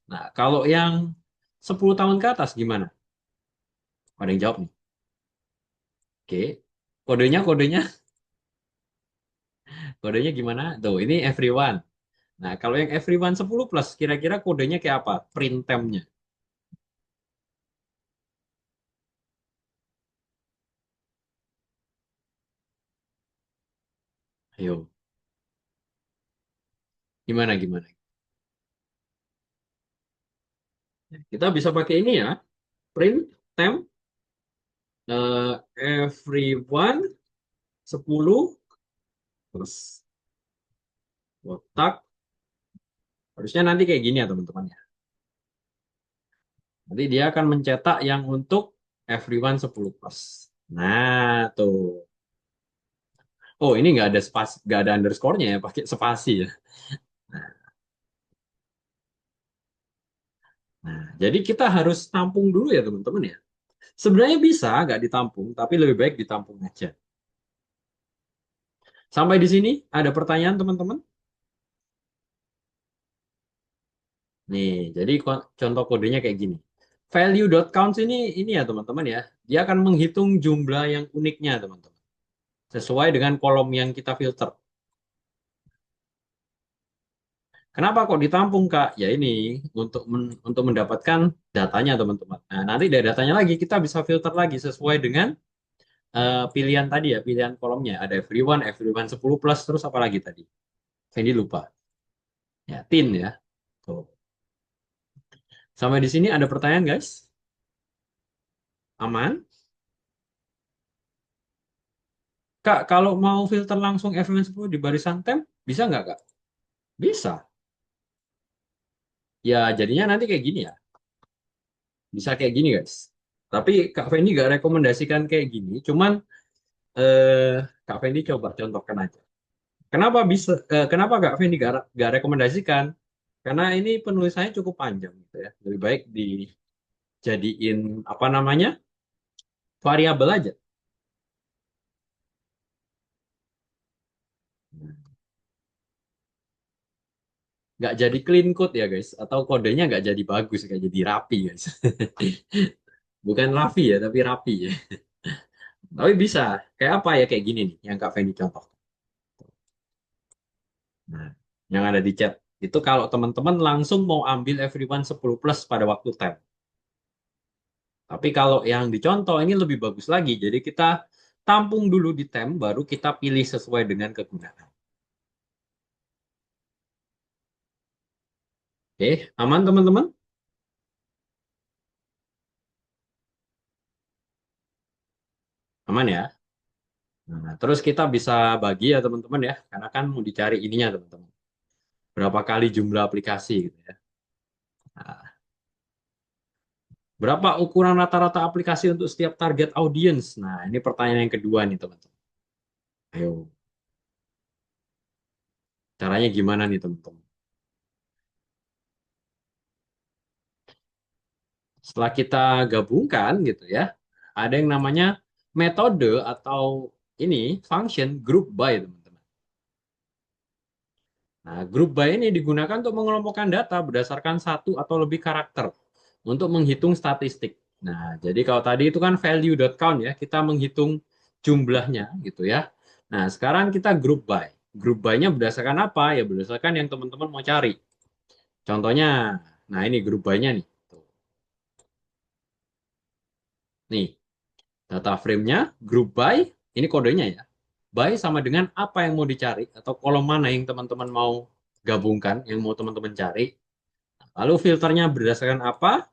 Nah, kalau yang 10 tahun ke atas gimana? Ada yang jawab nih. Oke. Kodenya gimana? Tuh, ini everyone. Nah, kalau yang everyone 10 plus, kira-kira kodenya kayak apa? Print time-nya. Ayo, gimana? Kita bisa pakai ini ya, print time everyone 10 plus kotak. Harusnya nanti kayak gini ya teman-teman ya. Nanti dia akan mencetak yang untuk everyone 10 plus. Nah, tuh. Oh, ini nggak ada spasi, nggak ada underscore-nya ya, pakai spasi ya. Nah, jadi kita harus tampung dulu ya teman-teman ya. Sebenarnya bisa nggak ditampung, tapi lebih baik ditampung aja. Sampai di sini ada pertanyaan teman-teman? Nih, jadi contoh kodenya kayak gini. Value.counts ini ya teman-teman ya. Dia akan menghitung jumlah yang uniknya teman-teman. Sesuai dengan kolom yang kita filter. Kenapa kok ditampung Kak? Ya ini untuk mendapatkan datanya teman-teman. Nah, nanti dari datanya lagi kita bisa filter lagi sesuai dengan pilihan tadi ya, pilihan kolomnya. Ada everyone, everyone 10 plus, terus apa lagi tadi? Saya lupa. Ya, tin ya. Tuh. Sampai di sini ada pertanyaan guys? Aman? Kak, kalau mau filter langsung everyone 10 di barisan temp, bisa nggak Kak? Bisa. Ya, jadinya nanti kayak gini ya. Bisa kayak gini guys. Tapi Kak Fendi nggak rekomendasikan kayak gini. Cuman Kak Fendi coba contohkan aja. Kenapa Kak Fendi nggak rekomendasikan? Karena ini penulisannya cukup panjang gitu ya. Lebih baik dijadiin apa namanya? Variabel aja. Nggak jadi clean code ya guys. Atau kodenya nggak jadi bagus, nggak jadi rapi guys. Bukan rapi ya, tapi rapi ya. Tapi bisa. Kayak apa ya kayak gini nih yang Kak Fendi contoh. Nah, yang ada di chat. Itu kalau teman-teman langsung mau ambil everyone 10 plus pada waktu tab. Tapi kalau yang dicontoh ini lebih bagus lagi. Jadi kita tampung dulu di temp, baru kita pilih sesuai dengan kegunaan. Oke, aman teman-teman? Aman ya? Nah, terus kita bisa bagi ya teman-teman ya, karena kan mau dicari ininya teman-teman. Berapa kali jumlah aplikasi gitu ya. Nah, berapa ukuran rata-rata aplikasi untuk setiap target audience? Nah, ini pertanyaan yang kedua nih teman-teman. Ayo, caranya gimana nih teman-teman? Setelah kita gabungkan gitu ya, ada yang namanya metode atau ini function group by teman-teman. Nah, group by ini digunakan untuk mengelompokkan data berdasarkan satu atau lebih karakter untuk menghitung statistik. Nah, jadi kalau tadi itu kan value.count ya, kita menghitung jumlahnya gitu ya. Nah, sekarang kita group by. Group by-nya berdasarkan apa? Ya berdasarkan yang teman-teman mau cari. Contohnya, nah ini group by-nya nih. Tuh. Nih, data frame-nya group by, ini kodenya ya. By sama dengan apa yang mau dicari atau kolom mana yang teman-teman mau gabungkan, yang mau teman-teman cari. Lalu filternya berdasarkan apa?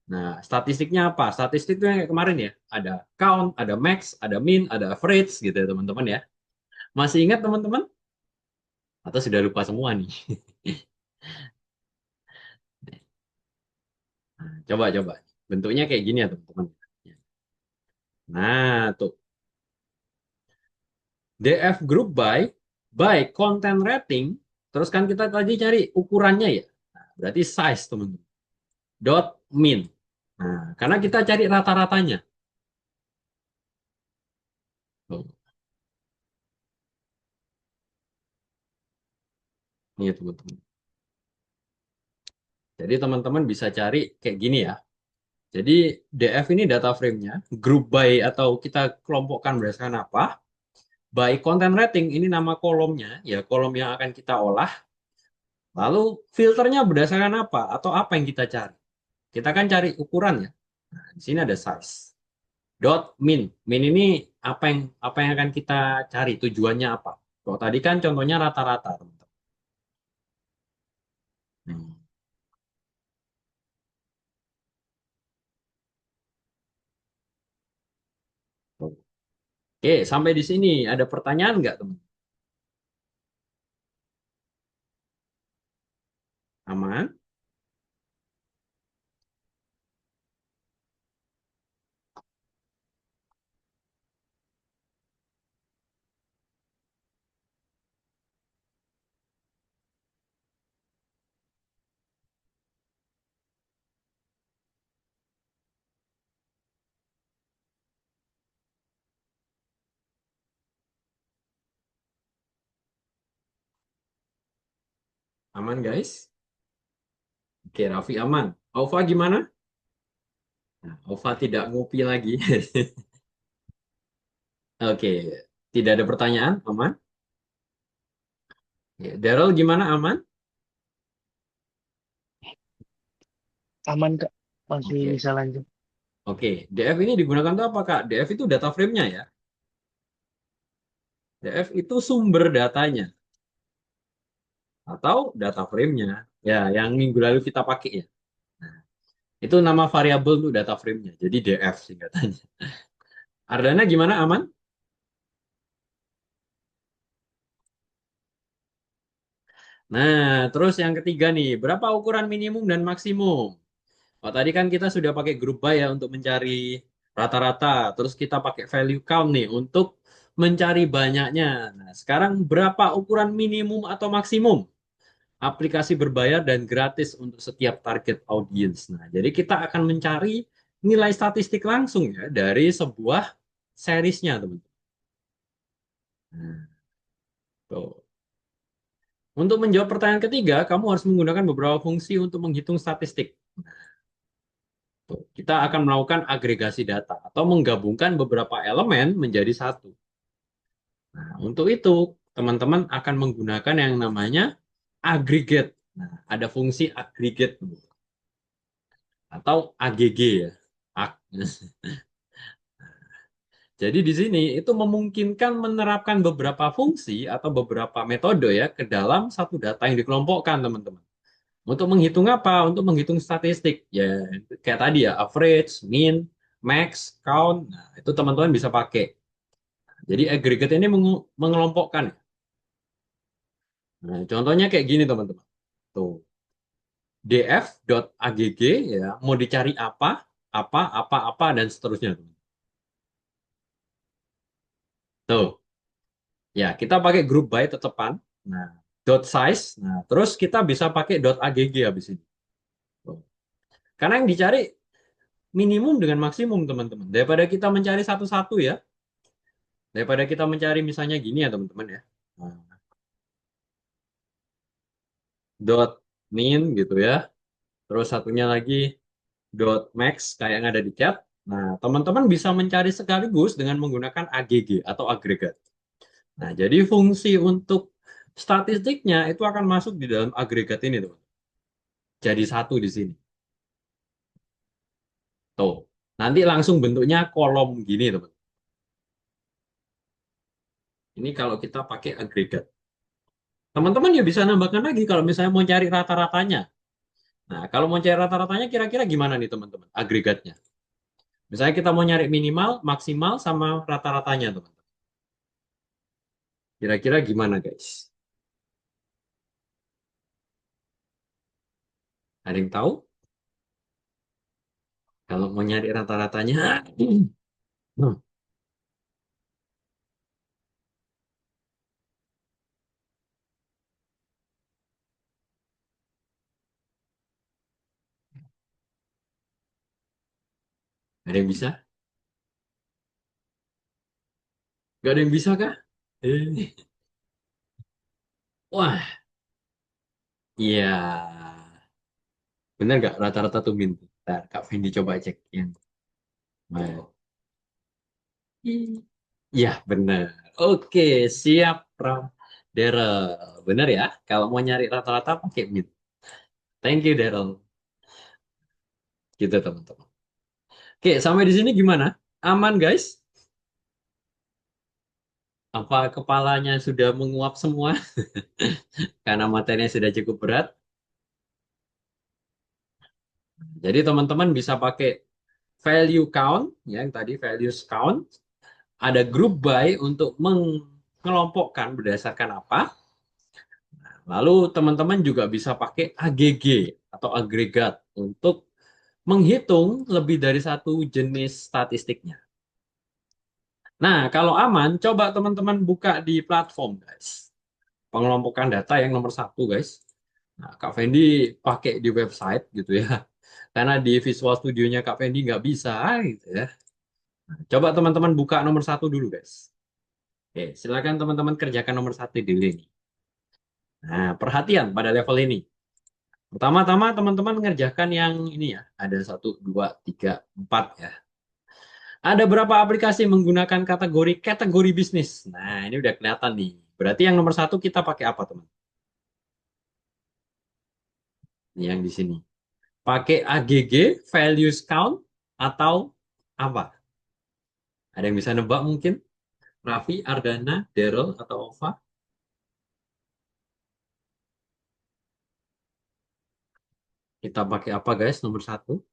Nah, statistiknya apa? Statistik itu yang kayak kemarin ya. Ada count, ada max, ada min, ada average gitu ya teman-teman ya. Masih ingat teman-teman? Atau sudah lupa semua nih? Coba-coba. Bentuknya kayak gini ya teman-teman. Nah, tuh. DF group by content rating. Terus kan kita tadi cari ukurannya ya. Nah, berarti size teman-teman. Dot min. Nah, karena kita cari rata-ratanya. Tuh, nih teman-teman. Jadi teman-teman bisa cari kayak gini ya. Jadi DF ini data frame-nya, group by atau kita kelompokkan berdasarkan apa? By content rating ini nama kolomnya, ya kolom yang akan kita olah. Lalu filternya berdasarkan apa? Atau apa yang kita cari? Kita kan cari ukuran ya. Nah, di sini ada size. Dot min. Min ini apa yang akan kita cari? Tujuannya apa? Kalau tadi kan contohnya rata-rata, teman-teman. Hmm. Oke, sampai di sini ada pertanyaan nggak, teman? Aman? Aman, guys? Oke, Raffi aman. Aufa gimana? Nah, Aufa tidak ngopi lagi. Oke, tidak ada pertanyaan, aman? Ya, Daryl gimana, aman? Aman Kak, masih Oke, bisa lanjut. oke. DF ini digunakan untuk apa, Kak? DF itu data frame-nya ya. DF itu sumber datanya atau data frame-nya. Ya, yang minggu lalu kita pakai ya. Nah, itu nama variabel untuk data frame-nya. Jadi DF singkatannya. Ardana gimana, aman? Nah, terus yang ketiga nih, berapa ukuran minimum dan maksimum? Oh, tadi kan kita sudah pakai group by ya untuk mencari rata-rata. Terus kita pakai value count nih untuk mencari banyaknya. Nah, sekarang berapa ukuran minimum atau maksimum aplikasi berbayar dan gratis untuk setiap target audience? Nah, jadi kita akan mencari nilai statistik langsung ya dari sebuah seriesnya, teman-teman. Nah, tuh. Untuk menjawab pertanyaan ketiga, kamu harus menggunakan beberapa fungsi untuk menghitung statistik. Tuh, kita akan melakukan agregasi data atau menggabungkan beberapa elemen menjadi satu. Nah, untuk itu, teman-teman akan menggunakan yang namanya aggregate. Nah, ada fungsi aggregate atau AGG ya. Ag- Jadi di sini itu memungkinkan menerapkan beberapa fungsi atau beberapa metode ya ke dalam satu data yang dikelompokkan, teman-teman. Untuk menghitung apa? Untuk menghitung statistik. Ya, kayak tadi ya, average, mean, max, count. Nah, itu teman-teman bisa pakai. Jadi aggregate ini mengelompokkan. Nah, contohnya kayak gini, teman-teman. Tuh, df.agg ya, mau dicari apa, dan seterusnya. Tuh, ya, kita pakai group by tetepan. Nah, dot size. Nah, terus kita bisa pakai dot agg habis ini. Tuh. Karena yang dicari minimum dengan maksimum, teman-teman. Daripada kita mencari satu-satu ya, daripada kita mencari misalnya gini ya, teman-teman ya. Nah, dot min gitu ya. Terus satunya lagi dot max kayak yang ada di chat. Nah, teman-teman bisa mencari sekaligus dengan menggunakan AGG atau agregat. Nah, jadi fungsi untuk statistiknya itu akan masuk di dalam agregat ini, teman. Jadi satu di sini. Tuh. Nanti langsung bentuknya kolom gini, teman. Ini kalau kita pakai agregat. Teman-teman ya bisa nambahkan lagi kalau misalnya mau cari rata-ratanya. Nah, kalau mau cari rata-ratanya kira-kira gimana nih teman-teman? Agregatnya. Misalnya kita mau nyari minimal, maksimal, sama rata-ratanya teman-teman. Kira-kira gimana guys? Ada yang tahu? Kalau mau nyari rata-ratanya, hmm, ada yang bisa? Gak ada yang bisa kah? Eh, wah, iya. Benar nggak rata-rata tuh min? Ntar Kak Fendi coba cek yang. Nah, iya, benar. Oke, siap, Pram. Daryl. Benar ya? Kalau mau nyari rata-rata pakai min. Thank you, Daryl. Gitu, teman-teman. Oke, sampai di sini gimana? Aman, guys? Apa kepalanya sudah menguap semua karena materinya sudah cukup berat? Jadi teman-teman bisa pakai value count, ya, yang tadi values count. Ada group by untuk mengelompokkan berdasarkan apa. Lalu teman-teman juga bisa pakai AGG atau agregat untuk menghitung lebih dari satu jenis statistiknya. Nah, kalau aman, coba teman-teman buka di platform, guys. Pengelompokan data yang nomor satu, guys. Nah, Kak Fendi pakai di website gitu ya. Karena di Visual Studio-nya Kak Fendi nggak bisa gitu ya. Coba teman-teman buka nomor satu dulu, guys. Oke, silakan teman-teman kerjakan nomor satu dulu ini. Nah, perhatian pada level ini. Pertama-tama teman-teman mengerjakan yang ini ya. Ada satu, dua, tiga, empat ya. Ada berapa aplikasi menggunakan kategori kategori bisnis? Nah, ini udah kelihatan nih. Berarti yang nomor satu kita pakai apa, teman? Ini yang di sini. Pakai AGG, values count, atau apa? Ada yang bisa nebak mungkin? Raffi, Ardana, Daryl, atau Ova? Kita pakai apa, guys? Nomor satu.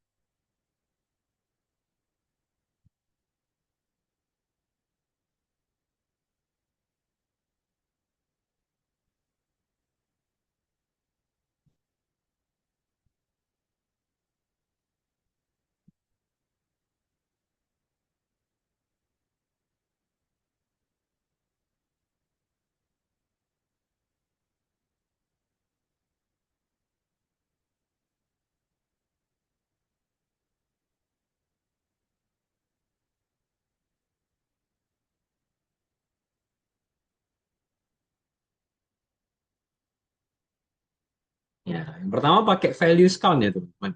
Ya, yang pertama pakai values count ya, teman-teman.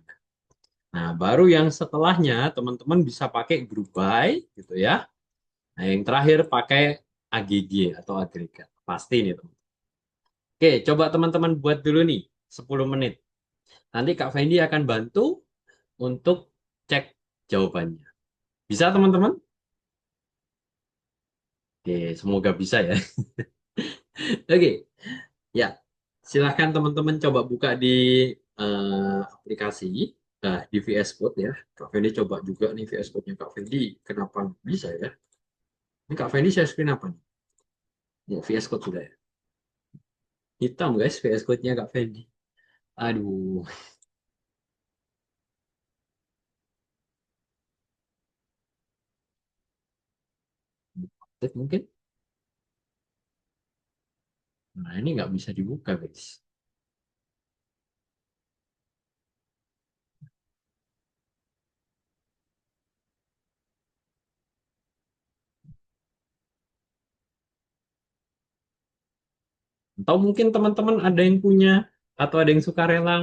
Nah, baru yang setelahnya teman-teman bisa pakai group by gitu ya. Nah, yang terakhir pakai AGG atau agregat. Pasti nih, teman. Oke, coba teman-teman buat dulu nih 10 menit. Nanti Kak Fendi akan bantu untuk cek jawabannya. Bisa, teman-teman? Oke, semoga bisa ya. Oke, ya. Silahkan teman-teman coba buka di aplikasi di VS Code ya. Kak Fendi coba juga nih VS Code-nya Kak Fendi. Kenapa bisa ya? Ini Kak Fendi share screen apa nih? Ya, VS Code sudah ya. Hitam guys, VS Code-nya Kak Fendi. Aduh, mungkin. Nah, ini nggak bisa dibuka guys. Atau mungkin teman-teman ada yang punya atau ada yang suka rela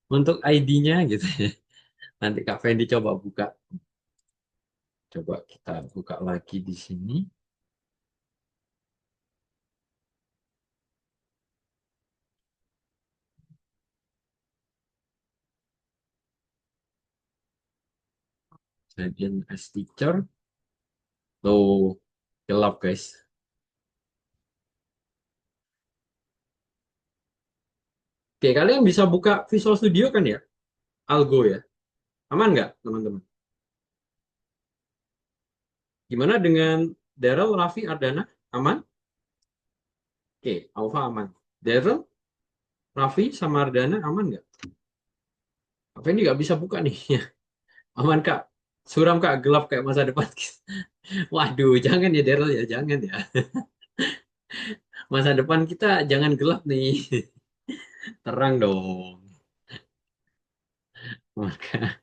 untuk ID-nya gitu ya. Nanti Kak Fendi coba buka. Coba kita buka lagi di sini. Jadian as teacher. Tuh, gelap guys. Oke, kalian bisa buka Visual Studio kan ya? Algo ya. Aman nggak, teman-teman? Gimana dengan Daryl, Raffi, Ardana? Aman? Oke, Alfa aman. Daryl, Raffi, sama Ardana aman nggak? Apa ini nggak bisa buka nih? Aman, Kak? Suram, Kak? Gelap kayak masa depan. Waduh, jangan ya Daryl ya, jangan ya. Masa depan kita jangan gelap nih. Terang dong. Maka,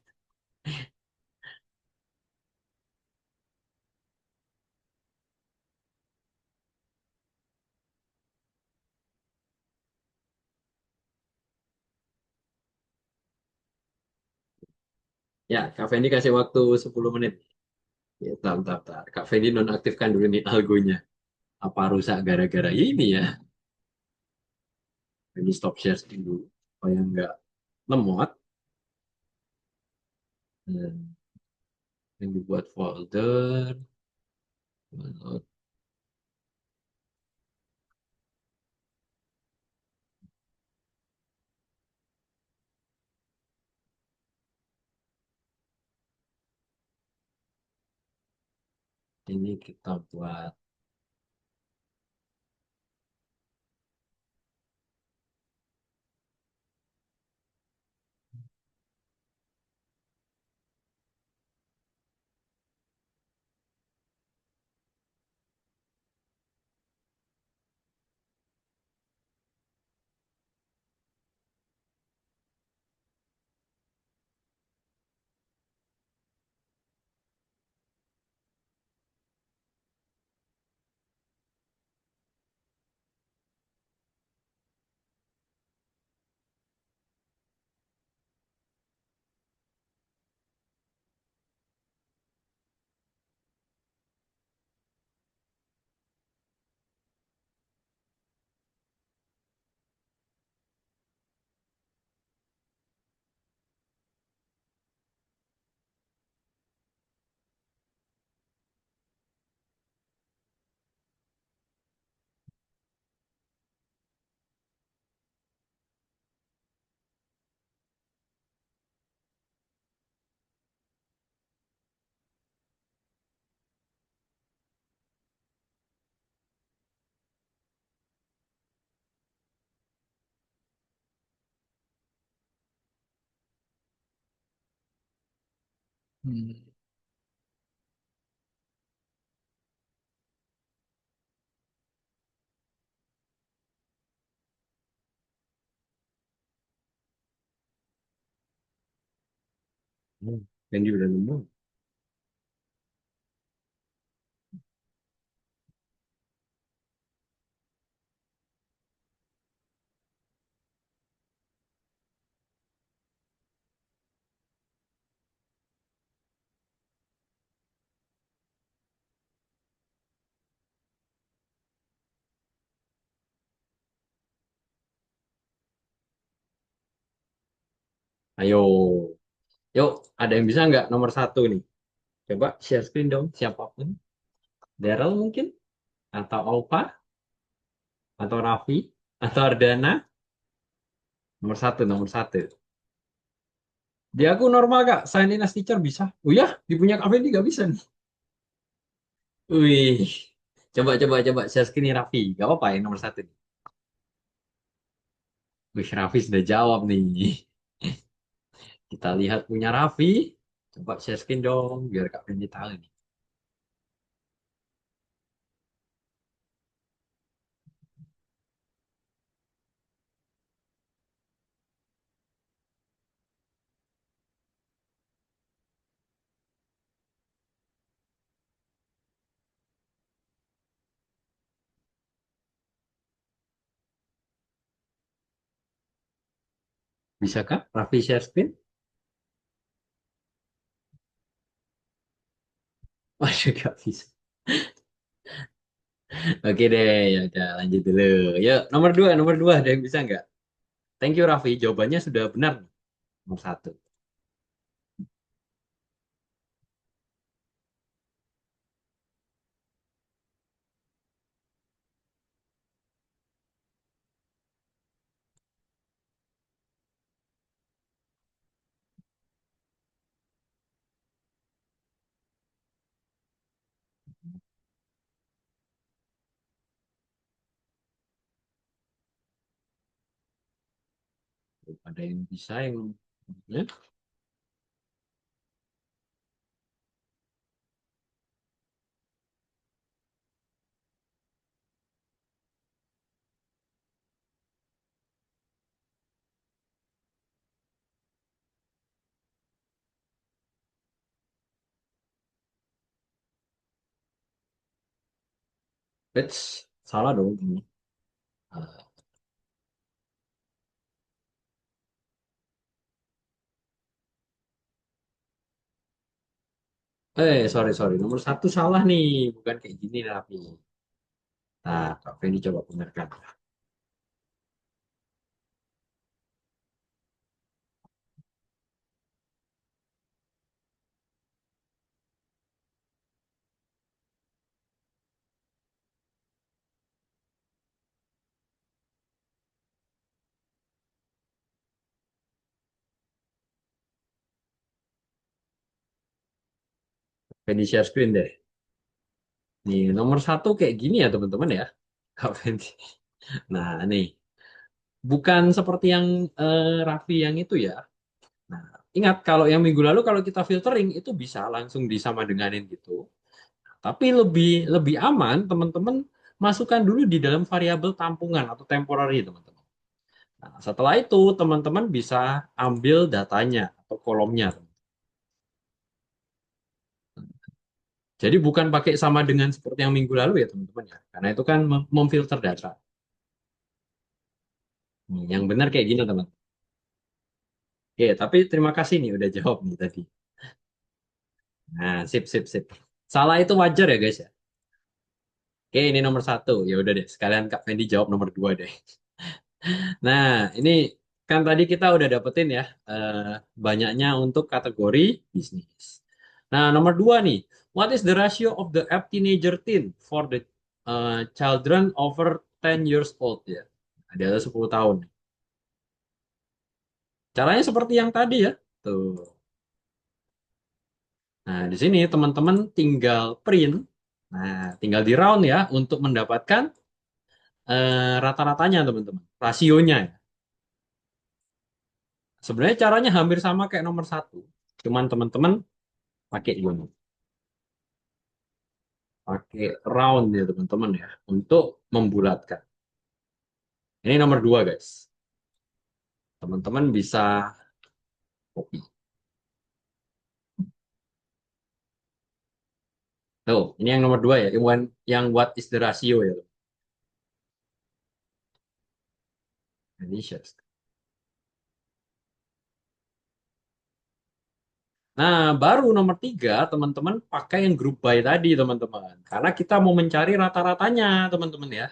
ya, Kak Fendi kasih waktu 10 menit. Ya, bentar, bentar, bentar. Kak Fendi nonaktifkan dulu nih algonya. Apa rusak gara-gara ini ya? Ini stop share screen dulu. Supaya nggak lemot. Hmm, yang dibuat folder. Ini kita buat. Hmm. Fendi udah nemu. Ayo. Yuk, ada yang bisa nggak nomor satu nih? Coba share screen dong, siapapun. Daryl mungkin? Atau Alfa? Atau Raffi? Atau Ardana? Nomor satu, nomor satu. Di aku normal, Kak. Sign in as teacher bisa. Oh ya, di punya Kak Fendi nggak bisa nih. Wih. Coba share screen nih, Raffi. Gak apa-apa ya nomor satu nih. Wih, Raffi sudah jawab nih. Kita lihat punya Raffi. Coba share screen dong, biar Kak Fendi tahu nih. Bisakah Raffi share screen? Waduh, gak bisa. Oke deh, ya udah lanjut dulu. Yuk, nomor dua, ada yang bisa nggak? Thank you, Raffi. Jawabannya sudah benar. Nomor satu. Ada yang bisa yang ya. Salah dong ini. Sorry sorry, nomor satu salah nih, bukan kayak gini tapi. Nah, Kak Feni coba benarkan. Feni share screen deh. Nih, nomor satu kayak gini ya teman-teman ya. Kak Feni. Nah, nih. Bukan seperti yang Raffi yang itu ya. Nah, ingat kalau yang minggu lalu kalau kita filtering itu bisa langsung disama denganin gitu. Tapi lebih lebih aman teman-teman masukkan dulu di dalam variabel tampungan atau temporary teman-teman. Nah, setelah itu teman-teman bisa ambil datanya atau kolomnya. Jadi bukan pakai sama dengan seperti yang minggu lalu ya teman-teman ya. Karena itu kan memfilter data. Yang benar kayak gini teman. Oke, tapi terima kasih nih udah jawab nih tadi. Nah, sip sip sip. Salah itu wajar ya guys ya. Oke, ini nomor satu. Ya udah deh, sekalian Kak Fendi jawab nomor dua deh. Nah, ini kan tadi kita udah dapetin ya eh, banyaknya untuk kategori bisnis. Nah, nomor dua nih, what is the ratio of the app teenager teen for the children over 10 years old ya? Di atas 10 tahun. Caranya seperti yang tadi ya. Tuh. Nah, di sini teman-teman tinggal print. Nah, tinggal di round ya untuk mendapatkan rata-ratanya teman-teman. Rasionya ya. Sebenarnya caranya hampir sama kayak nomor satu. Cuman teman-teman pakai ini, pakai round ya teman-teman ya, untuk membulatkan. Ini nomor dua guys. Teman-teman bisa copy. Tuh, ini yang nomor dua ya, yang what is the ratio ya. Ini share. Nah, baru nomor tiga, teman-teman pakai yang group by tadi, teman-teman. Karena kita mau mencari rata-ratanya, teman-teman ya.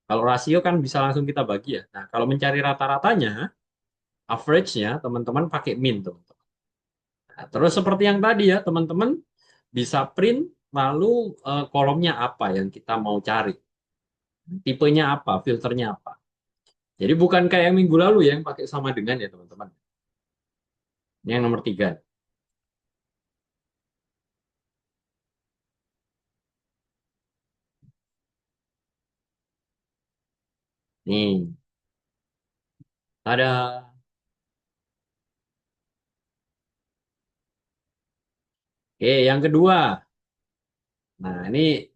Kalau rasio kan bisa langsung kita bagi ya. Nah, kalau mencari rata-ratanya, average-nya, teman-teman pakai min, teman-teman. Nah, terus seperti yang tadi ya, teman-teman bisa print lalu kolomnya apa yang kita mau cari. Tipenya apa, filternya apa. Jadi bukan kayak yang minggu lalu ya, yang pakai sama dengan ya, teman-teman. Ini yang nomor tiga. Nih, ada. Oke, yang kedua. Nah, ini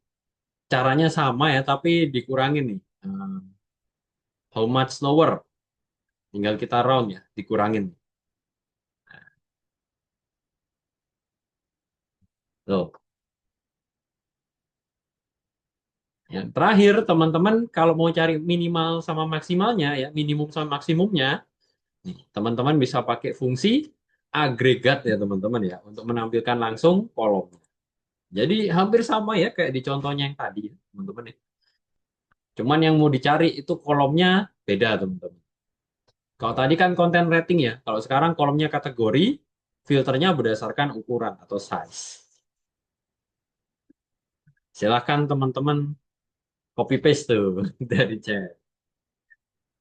caranya sama ya, tapi dikurangin nih. How much slower? Tinggal kita round ya, dikurangin. Tuh. Yang terakhir, teman-teman, kalau mau cari minimal sama maksimalnya, ya minimum sama maksimumnya, nih, teman-teman bisa pakai fungsi agregat ya, teman-teman ya, untuk menampilkan langsung kolom. Jadi hampir sama ya kayak di contohnya yang tadi, ya, teman-teman ya. Cuman yang mau dicari itu kolomnya beda, teman-teman. Kalau tadi kan konten rating ya, kalau sekarang kolomnya kategori, filternya berdasarkan ukuran atau size. Silahkan teman-teman copy paste tuh dari chat.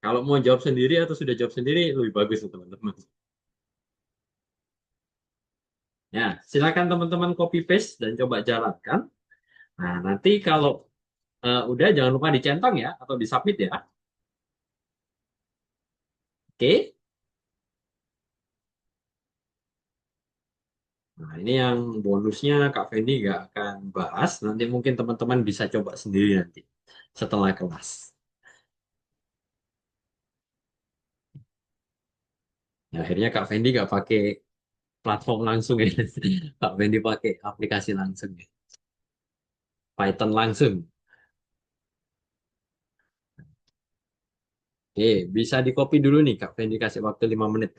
Kalau mau jawab sendiri atau sudah jawab sendiri lebih bagus tuh teman-teman. Ya, silakan teman-teman copy paste dan coba jalankan. Nah, nanti kalau udah jangan lupa dicentang ya atau disubmit ya. Oke. Nah, ini yang bonusnya Kak Fendi nggak akan bahas. Nanti mungkin teman-teman bisa coba sendiri nanti setelah kelas. Ya, akhirnya Kak Fendi nggak pakai platform langsung ya. Kak Fendi pakai aplikasi langsung ya. Python langsung. Oke, bisa di copy dulu nih Kak Fendi kasih waktu 5 menit.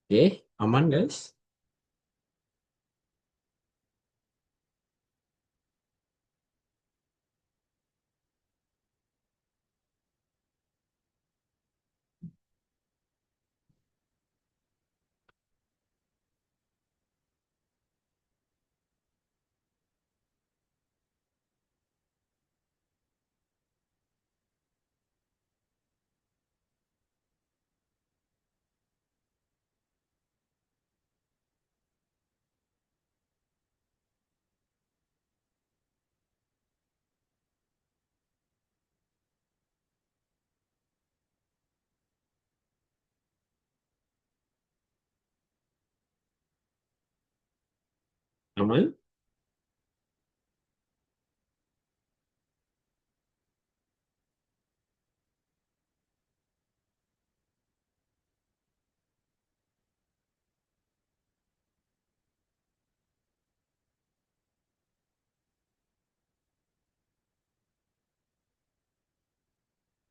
Oke, aman guys? Aman?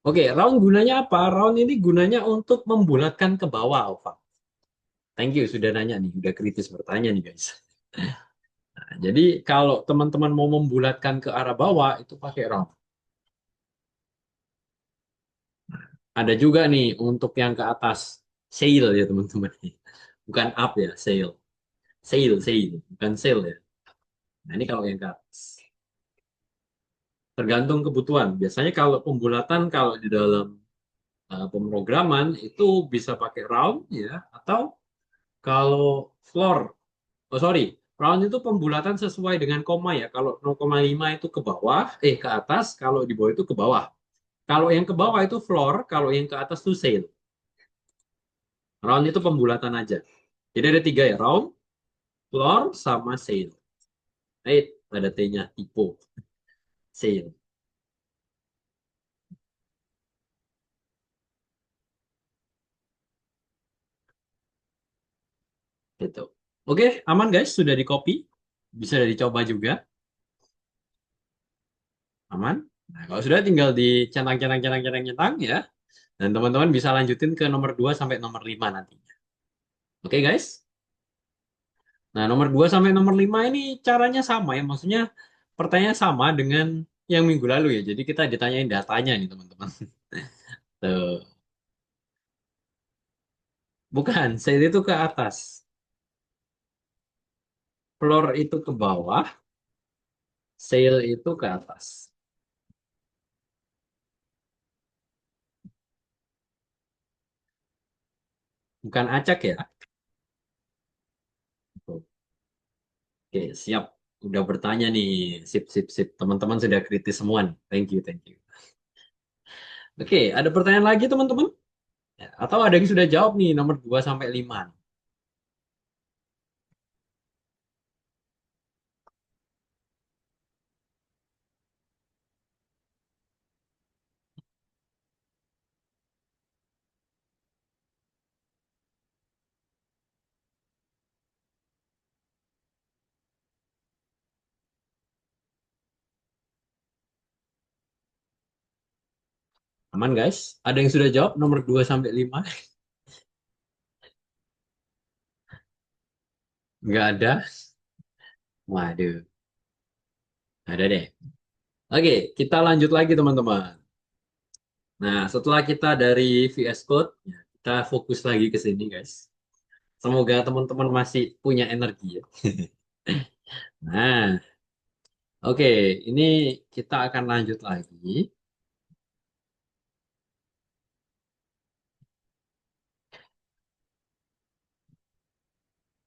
Oke, round gunanya apa? Round ini gunanya untuk membulatkan ke bawah, Alfa. Thank you sudah nanya nih, udah kritis bertanya nih guys. Nah, jadi kalau teman-teman mau membulatkan ke arah bawah itu pakai round. Ada juga nih untuk yang ke atas, sail ya teman-teman. Bukan up ya, sail. Sail, sail, bukan sail ya. Nah, ini kalau yang ke atas. Tergantung kebutuhan. Biasanya kalau pembulatan kalau di dalam pemrograman itu bisa pakai round ya, atau kalau floor. Oh sorry, round itu pembulatan sesuai dengan koma ya. Kalau 0,5 itu ke bawah, ke atas. Kalau di bawah itu ke bawah. Kalau yang ke bawah itu floor, kalau yang ke atas itu sail. Round itu pembulatan aja. Jadi ada tiga ya, round, floor, sama sail. Ada T-nya, typo, sail. Gitu. Oke, aman guys, sudah di copy. Bisa dicoba juga, aman. Nah, kalau sudah tinggal dicentang-centang ya. Dan teman-teman bisa lanjutin ke nomor 2 sampai nomor 5 nantinya. Oke guys? Nah, nomor 2 sampai nomor 5 ini caranya sama ya. Maksudnya pertanyaan sama dengan yang minggu lalu ya. Jadi kita ditanyain datanya nih teman-teman. Tuh. Bukan, saya itu ke atas. Floor itu ke bawah, sail itu ke atas. Bukan acak ya. Oke, siap. Udah bertanya nih. Sip, sip, sip. Teman-teman sudah kritis semua nih. Thank you, thank you. Oke, ada pertanyaan lagi teman-teman? Ya, atau ada yang sudah jawab nih nomor 2 sampai 5. Aman guys? Ada yang sudah jawab nomor 2 sampai 5? Nggak ada. Waduh, ada deh. Oke, kita lanjut lagi teman-teman. Nah, setelah kita dari VS Code, ya, kita fokus lagi ke sini guys. Semoga teman-teman masih punya energi ya. Nah, oke, ini kita akan lanjut lagi.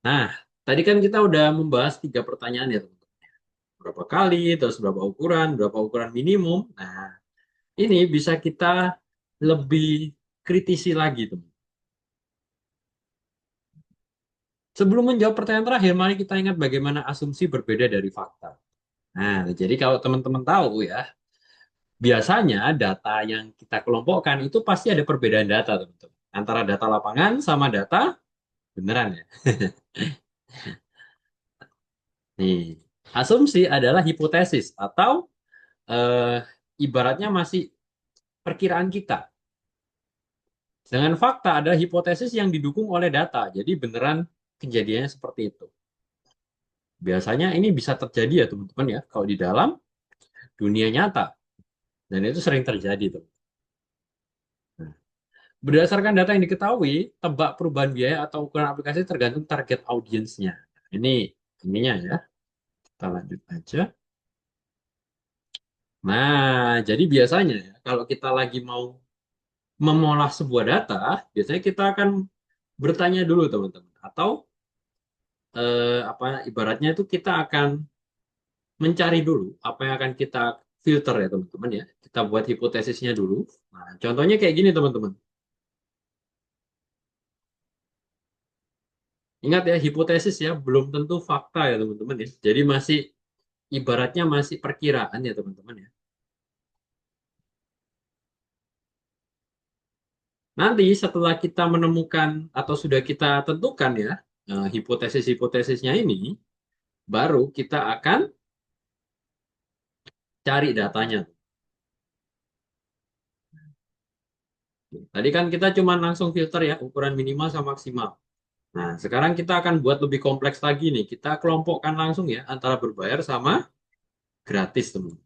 Nah, tadi kan kita udah membahas 3 pertanyaan ya teman-teman. Berapa kali, terus berapa ukuran minimum. Nah, ini bisa kita lebih kritisi lagi teman. Sebelum menjawab pertanyaan terakhir, mari kita ingat bagaimana asumsi berbeda dari fakta. Nah, jadi kalau teman-teman tahu ya, biasanya data yang kita kelompokkan itu pasti ada perbedaan data, teman-teman. Antara data lapangan sama data beneran ya. Nih, asumsi adalah hipotesis atau eh, ibaratnya masih perkiraan kita. Dengan fakta adalah hipotesis yang didukung oleh data. Jadi beneran kejadiannya seperti itu. Biasanya ini bisa terjadi ya teman-teman ya, kalau di dalam dunia nyata. Dan itu sering terjadi tuh. Nah, berdasarkan data yang diketahui, tebak perubahan biaya atau ukuran aplikasi tergantung target audiensnya. Ini ininya ya. Kita lanjut aja. Nah, jadi biasanya ya, kalau kita lagi mau memolah sebuah data, biasanya kita akan bertanya dulu teman-teman. Atau apa ibaratnya itu kita akan mencari dulu apa yang akan kita filter ya teman-teman ya. Kita buat hipotesisnya dulu. Nah, contohnya kayak gini teman-teman. Ingat ya, hipotesis ya, belum tentu fakta ya teman-teman ya. Jadi masih ibaratnya masih perkiraan ya teman-teman ya. Nanti setelah kita menemukan atau sudah kita tentukan ya hipotesis-hipotesisnya ini, baru kita akan cari datanya. Tadi kan kita cuma langsung filter ya ukuran minimal sama maksimal. Nah, sekarang kita akan buat lebih kompleks lagi nih. Kita kelompokkan langsung ya antara berbayar sama gratis, teman.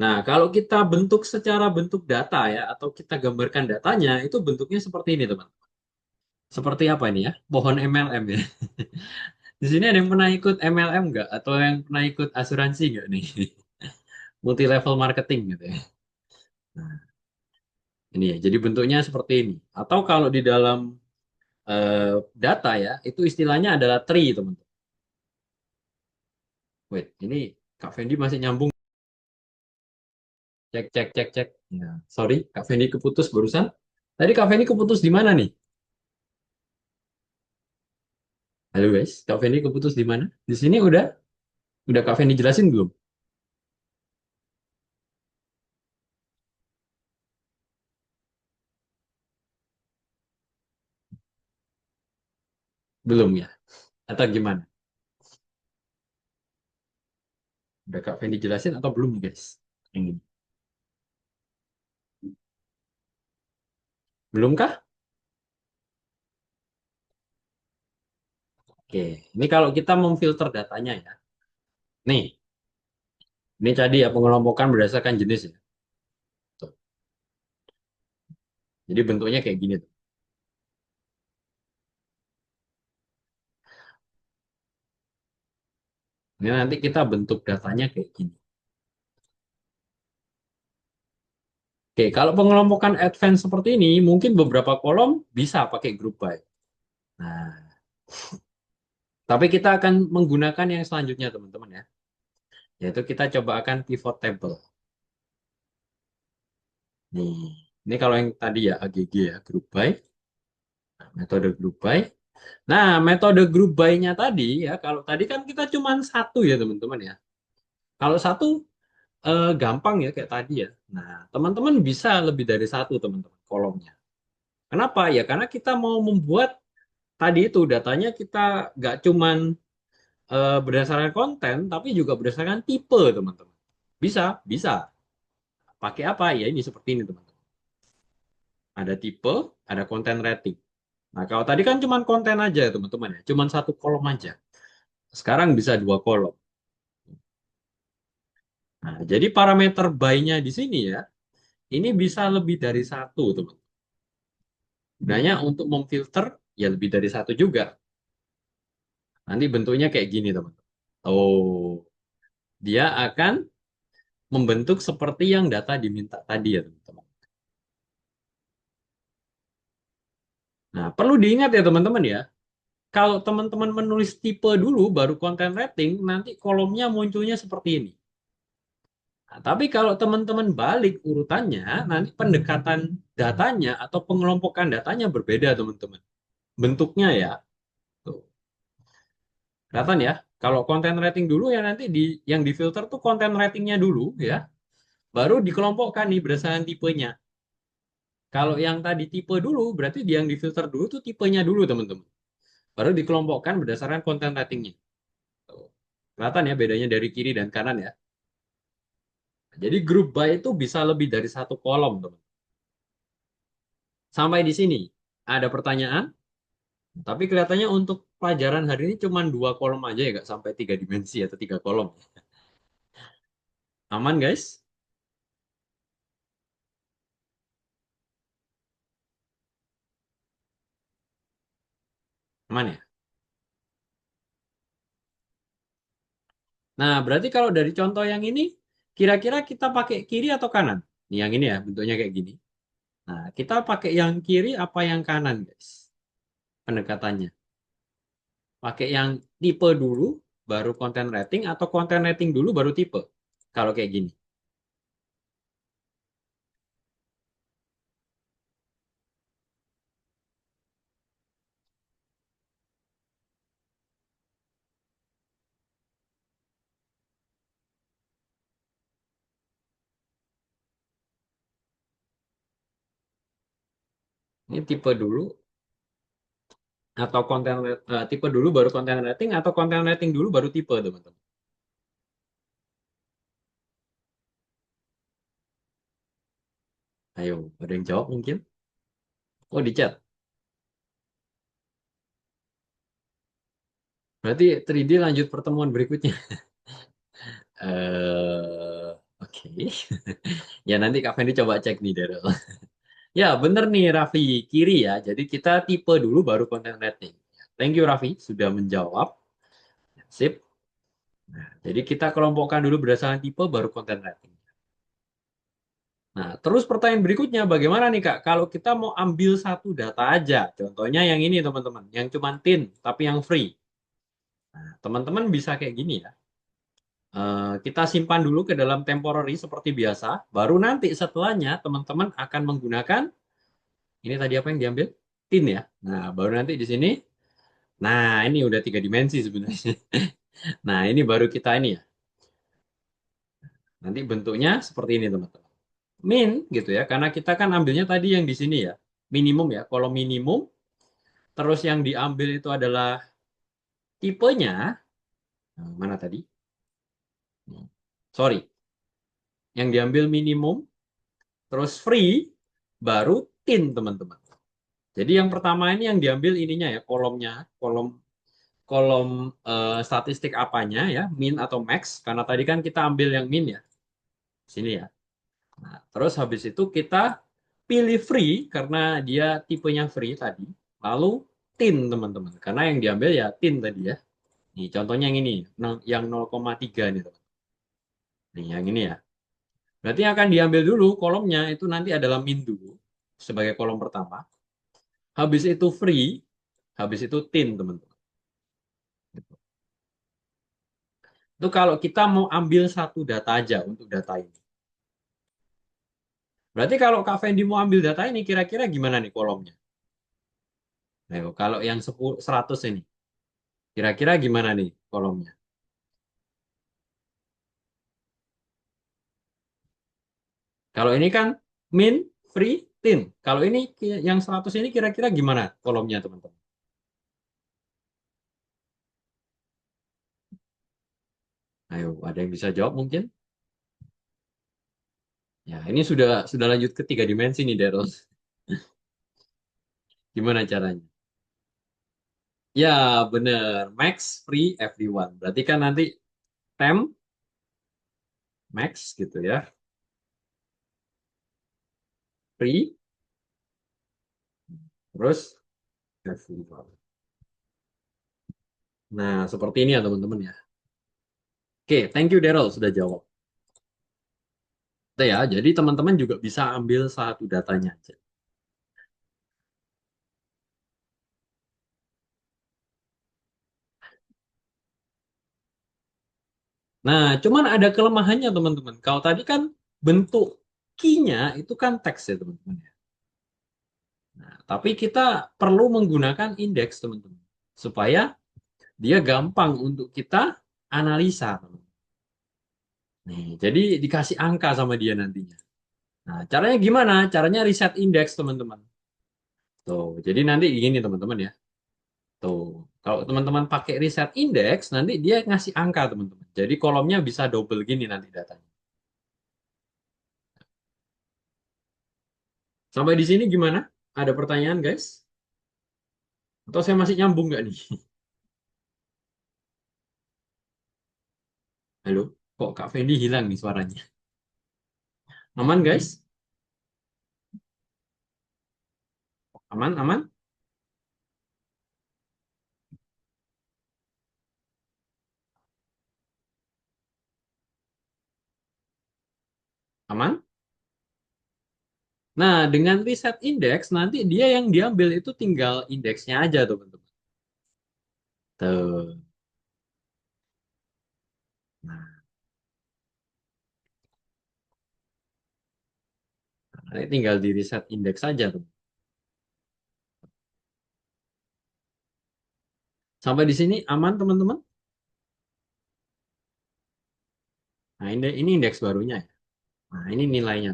Nah, kalau kita bentuk secara bentuk data ya, atau kita gambarkan datanya, itu bentuknya seperti ini, teman. Seperti apa ini ya? Pohon MLM ya. Di sini ada yang pernah ikut MLM nggak? Atau yang pernah ikut asuransi nggak nih? Multi level marketing gitu ya. Nah, ini ya. Jadi bentuknya seperti ini. Atau kalau di dalam data ya, itu istilahnya adalah tree, teman-teman. Wait, ini Kak Fendi masih nyambung. Cek, cek, cek, cek. Ya, sorry, Kak Fendi keputus barusan. Tadi Kak Fendi keputus di mana nih? Halo guys, Kak Fendi keputus di mana? Di sini udah Kak Fendi jelasin belum? Belum ya? Atau gimana? Udah Kak Fendi jelasin atau belum guys? Yang ini. Belum kah? Oke, ini kalau kita memfilter datanya ya. Nih, ini tadi ya pengelompokan berdasarkan jenis ya. Tuh. Jadi bentuknya kayak gini tuh. Ini nanti kita bentuk datanya kayak gini. Oke, kalau pengelompokan advance seperti ini, mungkin beberapa kolom bisa pakai group by. Nah, tapi kita akan menggunakan yang selanjutnya, teman-teman ya. Yaitu kita coba akan pivot table. Nih, ini kalau yang tadi ya AGG ya, group by, metode group by. Nah, metode group by-nya tadi ya, kalau tadi kan kita cuma satu ya, teman-teman ya. Kalau satu gampang ya kayak tadi ya. Nah, teman-teman bisa lebih dari satu, teman-teman, kolomnya. Kenapa? Ya karena kita mau membuat tadi itu datanya kita nggak cuman berdasarkan konten, tapi juga berdasarkan tipe, teman-teman. Bisa, bisa. Pakai apa? Ya ini seperti ini, teman-teman. Ada tipe, ada konten rating. Nah, kalau tadi kan cuma konten aja, teman-teman ya. Cuma satu kolom aja. Sekarang bisa dua kolom. Nah, jadi parameter buy-nya di sini ya, ini bisa lebih dari satu, teman. Sebenarnya untuk memfilter, ya lebih dari satu juga. Nanti bentuknya kayak gini, teman. Oh, dia akan membentuk seperti yang data diminta tadi ya, teman-teman. Nah, perlu diingat ya, teman-teman ya. Kalau teman-teman menulis tipe dulu, baru konten rating, nanti kolomnya munculnya seperti ini. Nah, tapi kalau teman-teman balik urutannya, nanti pendekatan datanya atau pengelompokan datanya berbeda, teman-teman. Bentuknya ya. Tuh. Kelihatan ya. Kalau konten rating dulu ya nanti yang difilter tuh konten ratingnya dulu ya. Baru dikelompokkan nih berdasarkan tipenya. Kalau yang tadi tipe dulu, berarti yang difilter dulu tuh tipenya dulu, teman-teman. Baru dikelompokkan berdasarkan konten ratingnya. Tuh. Kelihatan ya bedanya dari kiri dan kanan ya. Jadi grup by itu bisa lebih dari satu kolom, teman. Sampai di sini ada pertanyaan, tapi kelihatannya untuk pelajaran hari ini cuma dua kolom aja ya, nggak sampai tiga dimensi atau tiga kolom. Aman, guys? Aman ya? Nah, berarti kalau dari contoh yang ini, kira-kira kita pakai kiri atau kanan? Nih, yang ini ya, bentuknya kayak gini. Nah, kita pakai yang kiri apa yang kanan, guys? Pendekatannya. Pakai yang tipe dulu, baru konten rating, atau konten rating dulu, baru tipe. Kalau kayak gini. Ini tipe dulu, atau tipe dulu, baru konten rating, atau konten rating dulu, baru tipe, teman-teman. Ayo, ada yang jawab mungkin? Oh, di chat. Berarti 3D lanjut pertemuan berikutnya. Oke. Ya, nanti Kak Fendi coba cek nih, Daryl. Ya, bener nih Raffi, kiri ya. Jadi kita tipe dulu baru konten rating. Thank you Raffi sudah menjawab. Sip. Jadi kita kelompokkan dulu berdasarkan tipe baru konten rating. Nah, terus pertanyaan berikutnya bagaimana nih Kak? Kalau kita mau ambil satu data aja, contohnya yang ini teman-teman, yang cuma tin tapi yang free. Nah, teman-teman bisa kayak gini ya. Kita simpan dulu ke dalam temporary seperti biasa, baru nanti setelahnya teman-teman akan menggunakan ini tadi apa yang diambil? Tin ya. Nah, baru nanti di sini. Nah, ini udah tiga dimensi sebenarnya. Nah, ini baru kita ini ya. Nanti bentuknya seperti ini, teman-teman. Min gitu ya, karena kita kan ambilnya tadi yang di sini ya. Minimum ya, kolom minimum. Terus yang diambil itu adalah tipenya. Nah, mana tadi? Sorry. Yang diambil minimum, terus free, baru tin, teman-teman. Jadi yang pertama ini yang diambil ininya ya, kolomnya, kolom kolom statistik apanya ya, min atau max. Karena tadi kan kita ambil yang min ya, sini ya. Nah, terus habis itu kita pilih free karena dia tipenya free tadi. Lalu tin, teman-teman. Karena yang diambil ya tin tadi ya. Nih, contohnya yang ini, yang 0,3 nih, teman. Nih, yang ini ya. Berarti yang akan diambil dulu kolomnya itu nanti adalah min dulu sebagai kolom pertama. Habis itu free, habis itu tin, teman-teman. Itu kalau kita mau ambil satu data aja untuk data ini. Berarti kalau Kak Fendi mau ambil data ini, kira-kira gimana nih kolomnya? Nah, kalau yang 10, 100 ini, kira-kira gimana nih kolomnya? Kalau ini kan min, free, tin. Kalau ini yang 100 ini kira-kira gimana kolomnya, teman-teman? Ayo, ada yang bisa jawab mungkin? Ya, ini sudah lanjut ke 3 dimensi nih, Daryl. Gimana caranya? Ya, bener. Max, free, everyone. Berarti kan nanti temp, max gitu ya. Free, terus everyone. Nah, seperti ini ya teman-teman ya. Oke, thank you Daryl sudah jawab. Itu ya, jadi teman-teman juga bisa ambil satu datanya aja. Nah, cuman ada kelemahannya teman-teman. Kalau tadi kan bentuk key-nya itu kan teks ya teman-teman ya. Nah, tapi kita perlu menggunakan indeks teman-teman. Supaya dia gampang untuk kita analisa, teman. Nih, jadi dikasih angka sama dia nantinya. Nah, caranya gimana? Caranya riset indeks, teman-teman. Tuh, jadi nanti gini, teman-teman ya. Tuh, kalau teman-teman pakai riset indeks, nanti dia ngasih angka, teman-teman. Jadi kolomnya bisa double gini nanti datanya. Sampai di sini gimana? Ada pertanyaan, guys? Atau saya masih nyambung nggak nih? Halo? Kok Kak Fendi hilang nih suaranya? Aman, guys? Aman, aman, aman? Nah, dengan riset indeks, nanti dia yang diambil itu tinggal indeksnya aja, teman-teman. Tuh. Nah, nanti tinggal di riset indeks saja, tuh. Sampai di sini aman, teman-teman? Nah, ini indeks barunya ya. Nah, ini nilainya.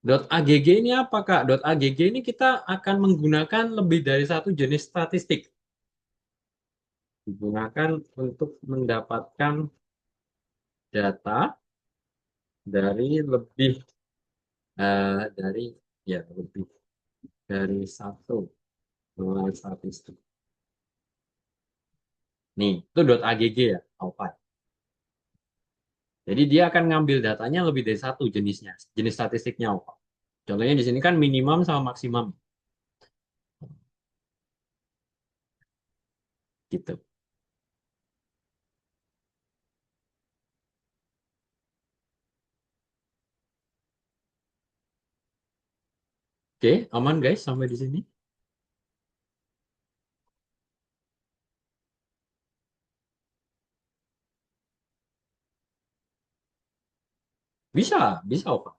.agg ini apa, Kak? .agg ini kita akan menggunakan lebih dari satu jenis statistik. Digunakan untuk mendapatkan data dari lebih dari ya lebih dari satu nilai statistik. Nih, itu .agg ya, apa? Jadi dia akan ngambil datanya lebih dari satu jenisnya, jenis statistiknya apa? Contohnya di sini kan minimum sama maksimum gitu. Oke, aman guys sampai di sini? Bisa, bisa Pak.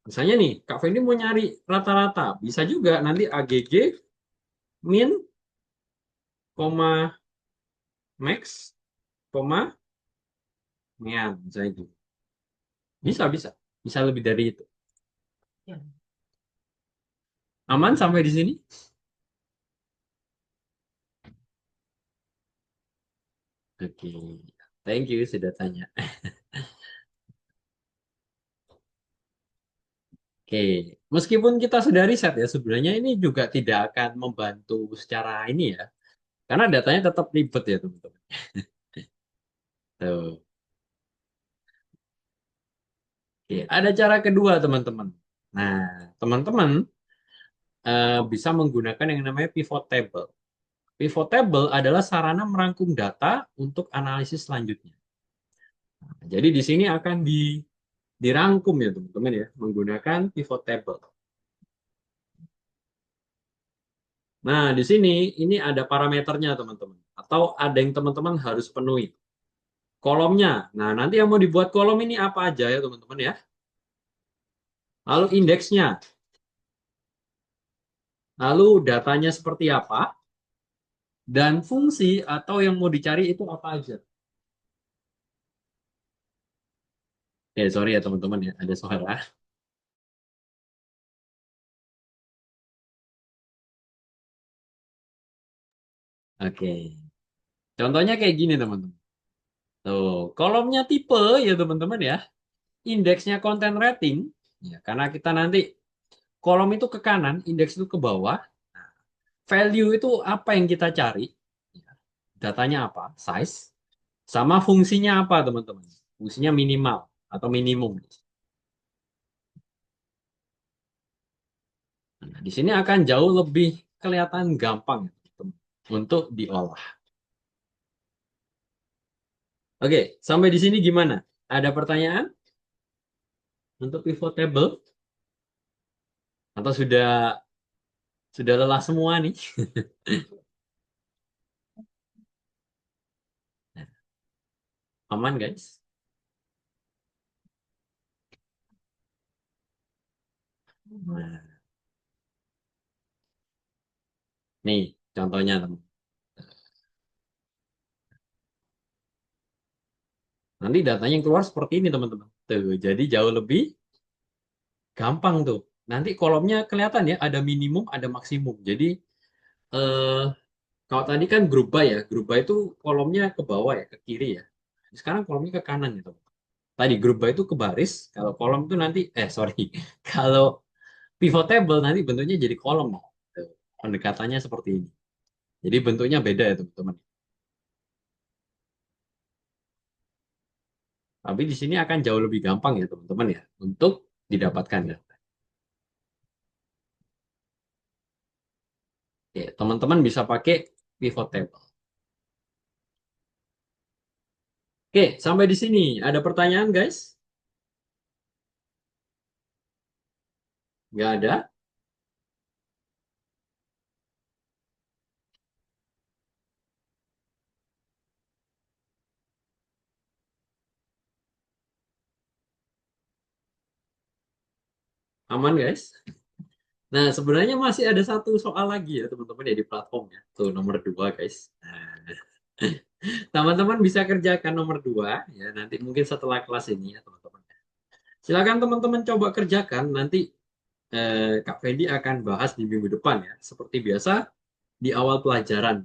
Misalnya nih, Kak Fendi mau nyari rata-rata, bisa juga nanti AGG min, koma max, koma mean, misalnya gitu. Bisa, bisa. Bisa lebih dari itu. Ya. Aman sampai di sini? Oke, thank you sudah tanya. Oke, meskipun kita sudah riset ya, sebenarnya ini juga tidak akan membantu secara ini ya, karena datanya tetap ribet ya teman-teman. Tuh. Oke, ada cara kedua teman-teman. Nah, teman-teman bisa menggunakan yang namanya pivot table. Pivot table adalah sarana merangkum data untuk analisis selanjutnya. Nah, jadi di sini akan dirangkum ya teman-teman ya, menggunakan pivot table. Nah, di sini ini ada parameternya teman-teman, atau ada yang teman-teman harus penuhi. Kolomnya. Nah, nanti yang mau dibuat kolom ini apa aja ya teman-teman ya. Lalu indeksnya. Lalu datanya seperti apa. Dan fungsi atau yang mau dicari itu apa aja. Sorry ya teman-teman ya, ada suara. Oke. Contohnya kayak gini teman-teman. Tuh, kolomnya tipe ya teman-teman ya. Indeksnya content rating. Ya, karena kita nanti kolom itu ke kanan, indeks itu ke bawah. Value itu apa yang kita cari? Ya, datanya apa? Size. Sama fungsinya apa teman-teman? Fungsinya minimal atau minimum. Nah, di sini akan jauh lebih kelihatan gampang ya, teman-teman, untuk diolah. Oke, sampai di sini gimana? Ada pertanyaan untuk pivot table? Atau sudah lelah semua nih? Aman guys? Nah, nih contohnya teman. Nanti datanya yang keluar seperti ini teman-teman. Tuh, jadi jauh lebih gampang tuh. Nanti kolomnya kelihatan ya, ada minimum, ada maksimum. Jadi eh, kalau tadi kan grup by ya, grup by itu kolomnya ke bawah ya, ke kiri ya. Sekarang kolomnya ke kanan gitu. Tadi grup by itu ke baris, kalau kolom itu nanti, sorry, kalau pivot table nanti bentuknya jadi kolom. Tuh, pendekatannya seperti ini. Jadi bentuknya beda ya teman-teman. Tapi di sini akan jauh lebih gampang ya teman-teman ya untuk didapatkan ya. Oke, teman-teman bisa pakai pivot table. Oke, sampai di sini. Ada pertanyaan guys? Nggak ada? Aman guys? Nah, sebenarnya masih ada satu soal lagi ya teman-teman ya di platformnya. Tuh nomor dua guys. Nah, teman-teman bisa kerjakan nomor dua ya nanti mungkin setelah kelas ini ya teman-teman. Silakan teman-teman coba kerjakan. Nanti Kak Fendi akan bahas di minggu depan ya. Seperti biasa di awal pelajaran.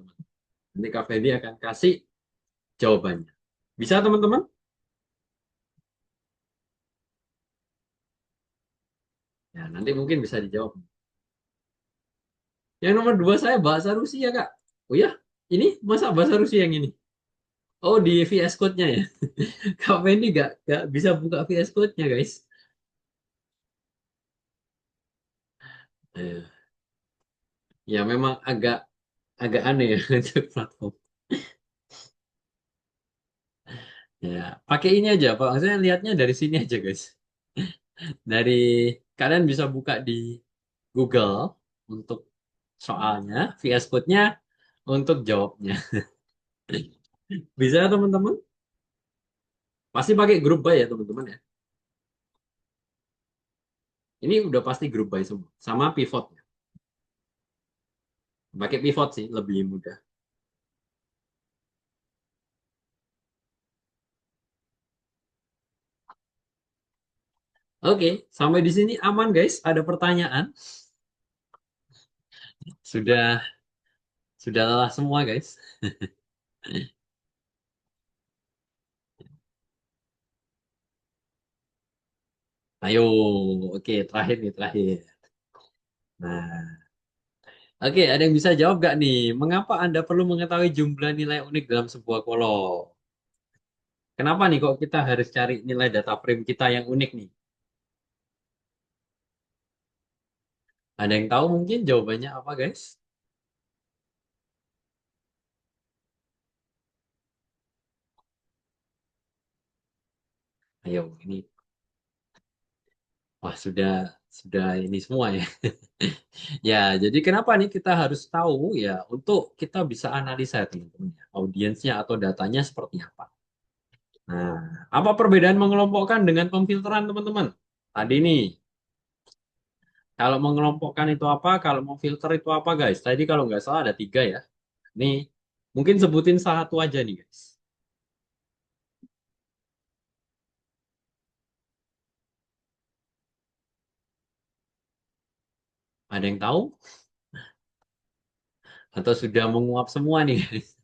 Nanti Kak Fendi akan kasih jawabannya. Bisa teman-teman? Ya, nanti mungkin bisa dijawab. Yang nomor dua saya bahasa Rusia, Kak. Oh ya, ini masa bahasa Rusia yang ini? Oh, di VS Code-nya ya. Kak Fendi nggak bisa buka VS Code-nya, guys. Eh, ya, memang agak agak aneh ya untuk platform. Ya, pakai ini aja, Pak. Saya lihatnya dari sini aja, guys. Dari kalian bisa buka di Google untuk soalnya, VS Code-nya untuk jawabnya. Bisa, teman-teman? Pasti pakai grup by ya, teman-teman ya. Ini udah pasti grup by semua. Sama pivot. Pakai pivot sih, lebih mudah. Oke, sampai di sini aman guys. Ada pertanyaan? Sudah sudah lelah semua guys. Ayo, oke terakhir nih terakhir. Nah, oke ada yang bisa jawab gak nih? Mengapa Anda perlu mengetahui jumlah nilai unik dalam sebuah kolom? Kenapa nih kok kita harus cari nilai data frame kita yang unik nih? Ada yang tahu mungkin jawabannya apa guys? Ayo, ini wah sudah ini semua ya. Ya, jadi kenapa nih kita harus tahu ya untuk kita bisa analisa teman-teman ya, audiensnya atau datanya seperti apa. Nah, apa perbedaan mengelompokkan dengan pemfilteran teman-teman? Tadi nih, kalau mengelompokkan itu apa, kalau mau filter itu apa guys? Tadi kalau nggak salah ada tiga ya. Nih, mungkin sebutin satu aja nih guys. Ada yang tahu? Atau sudah menguap semua nih guys?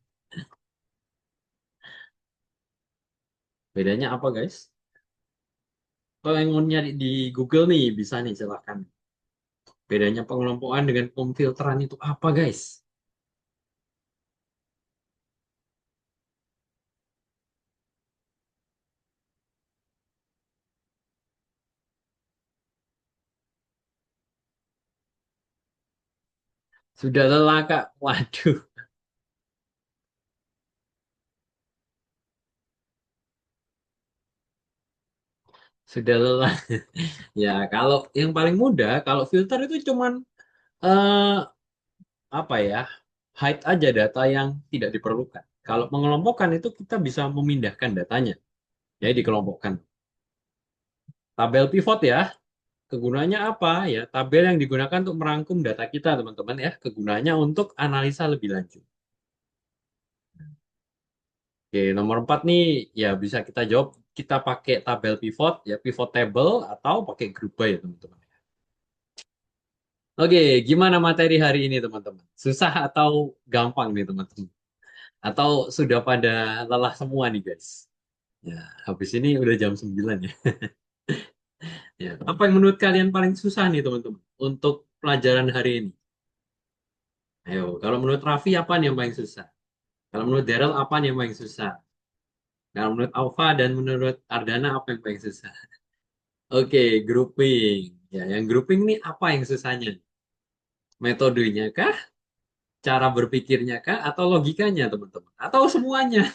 Bedanya apa guys? Kalau yang mau nyari di Google nih, bisa nih silahkan. Bedanya pengelompokan dengan pemfilteran itu apa guys? Sudah lelah kak? Waduh, sudah lelah. Ya, kalau yang paling mudah, kalau filter itu cuman eh, apa ya, hide aja data yang tidak diperlukan. Kalau mengelompokkan itu kita bisa memindahkan datanya, jadi dikelompokkan. Tabel pivot ya, kegunaannya apa ya? Tabel yang digunakan untuk merangkum data kita, teman-teman ya. Kegunaannya untuk analisa lebih lanjut. Oke, nomor 4 nih, ya bisa kita jawab. Kita pakai tabel pivot, ya pivot table, atau pakai group by ya teman-teman. Oke, gimana materi hari ini teman-teman? Susah atau gampang nih teman-teman? Atau sudah pada lelah semua nih guys? Ya, habis ini udah jam 9 ya. Ya, apa yang menurut kalian paling susah nih teman-teman untuk pelajaran hari ini? Ayo, kalau menurut Raffi apa nih yang paling susah? Kalau menurut Daryl apa nih yang paling susah? Kalau menurut Alfa dan menurut Ardana apa yang paling susah? Oke, grouping. Ya, yang grouping nih apa yang susahnya? Metodenya kah? Cara berpikirnya kah? Atau logikanya teman-teman? Atau semuanya?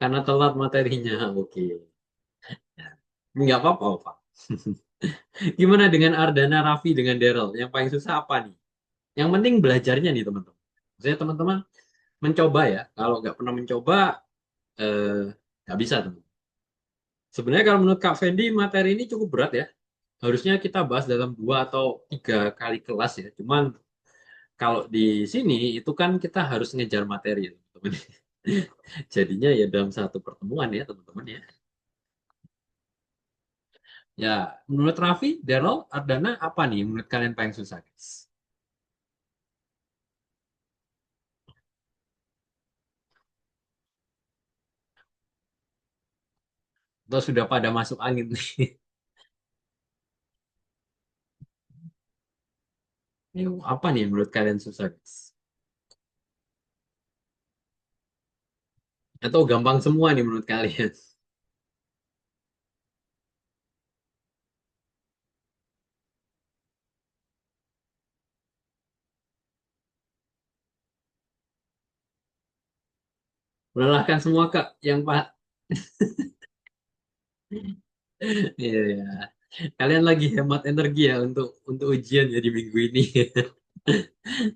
Karena telat materinya. Oke. Ya. Nggak apa-apa, Pak. Gimana dengan Ardana, Raffi, dengan Daryl? Yang paling susah apa nih? Yang penting belajarnya nih teman-teman. Saya teman-teman mencoba ya. Kalau nggak pernah mencoba, eh, nggak bisa teman. Sebenarnya kalau menurut Kak Fendi materi ini cukup berat ya. Harusnya kita bahas dalam 2 atau 3 kali kelas ya. Cuman kalau di sini itu kan kita harus ngejar materi ya teman-teman. Jadinya ya dalam satu pertemuan ya teman-teman ya. Ya, menurut Raffi, Daryl, Ardana apa nih menurut kalian paling susah guys? Atau sudah pada masuk angin nih? Ini apa nih menurut kalian susah guys? Atau gampang semua nih menurut kalian? Melelahkan semua Kak yang Pak. Iya, iya. Kalian lagi hemat energi ya untuk ujian ya di minggu ini.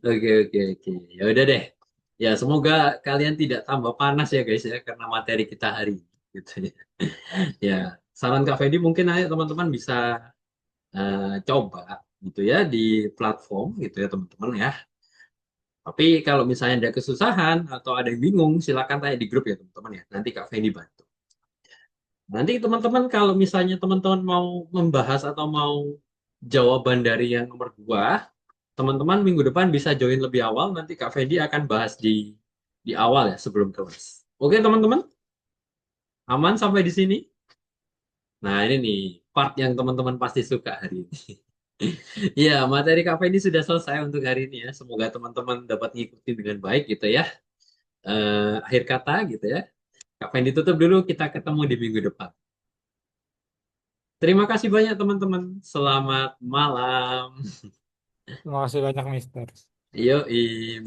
Oke, oke, oke. Ya udah deh. Ya, semoga kalian tidak tambah panas ya guys ya karena materi kita hari ini gitu ya. Ya, saran Kak Fendi mungkin ayo teman-teman bisa coba gitu ya di platform gitu ya teman-teman ya. Tapi kalau misalnya ada kesusahan atau ada yang bingung, silakan tanya di grup ya teman-teman ya. Nanti Kak Fendi bantu. Nanti teman-teman kalau misalnya teman-teman mau membahas atau mau jawaban dari yang nomor 2, teman-teman minggu depan bisa join lebih awal. Nanti Kak Fendi akan bahas di awal ya sebelum kelas. Oke teman-teman, aman sampai di sini? Nah ini nih part yang teman-teman pasti suka hari ini. Ya, materi Kak Fendi sudah selesai untuk hari ini ya. Semoga teman-teman dapat ngikuti dengan baik gitu ya. Akhir kata gitu ya. Kak Fendi tutup dulu, kita ketemu di minggu depan. Terima kasih banyak teman-teman. Selamat malam. Terima kasih banyak, Mister. Yuk.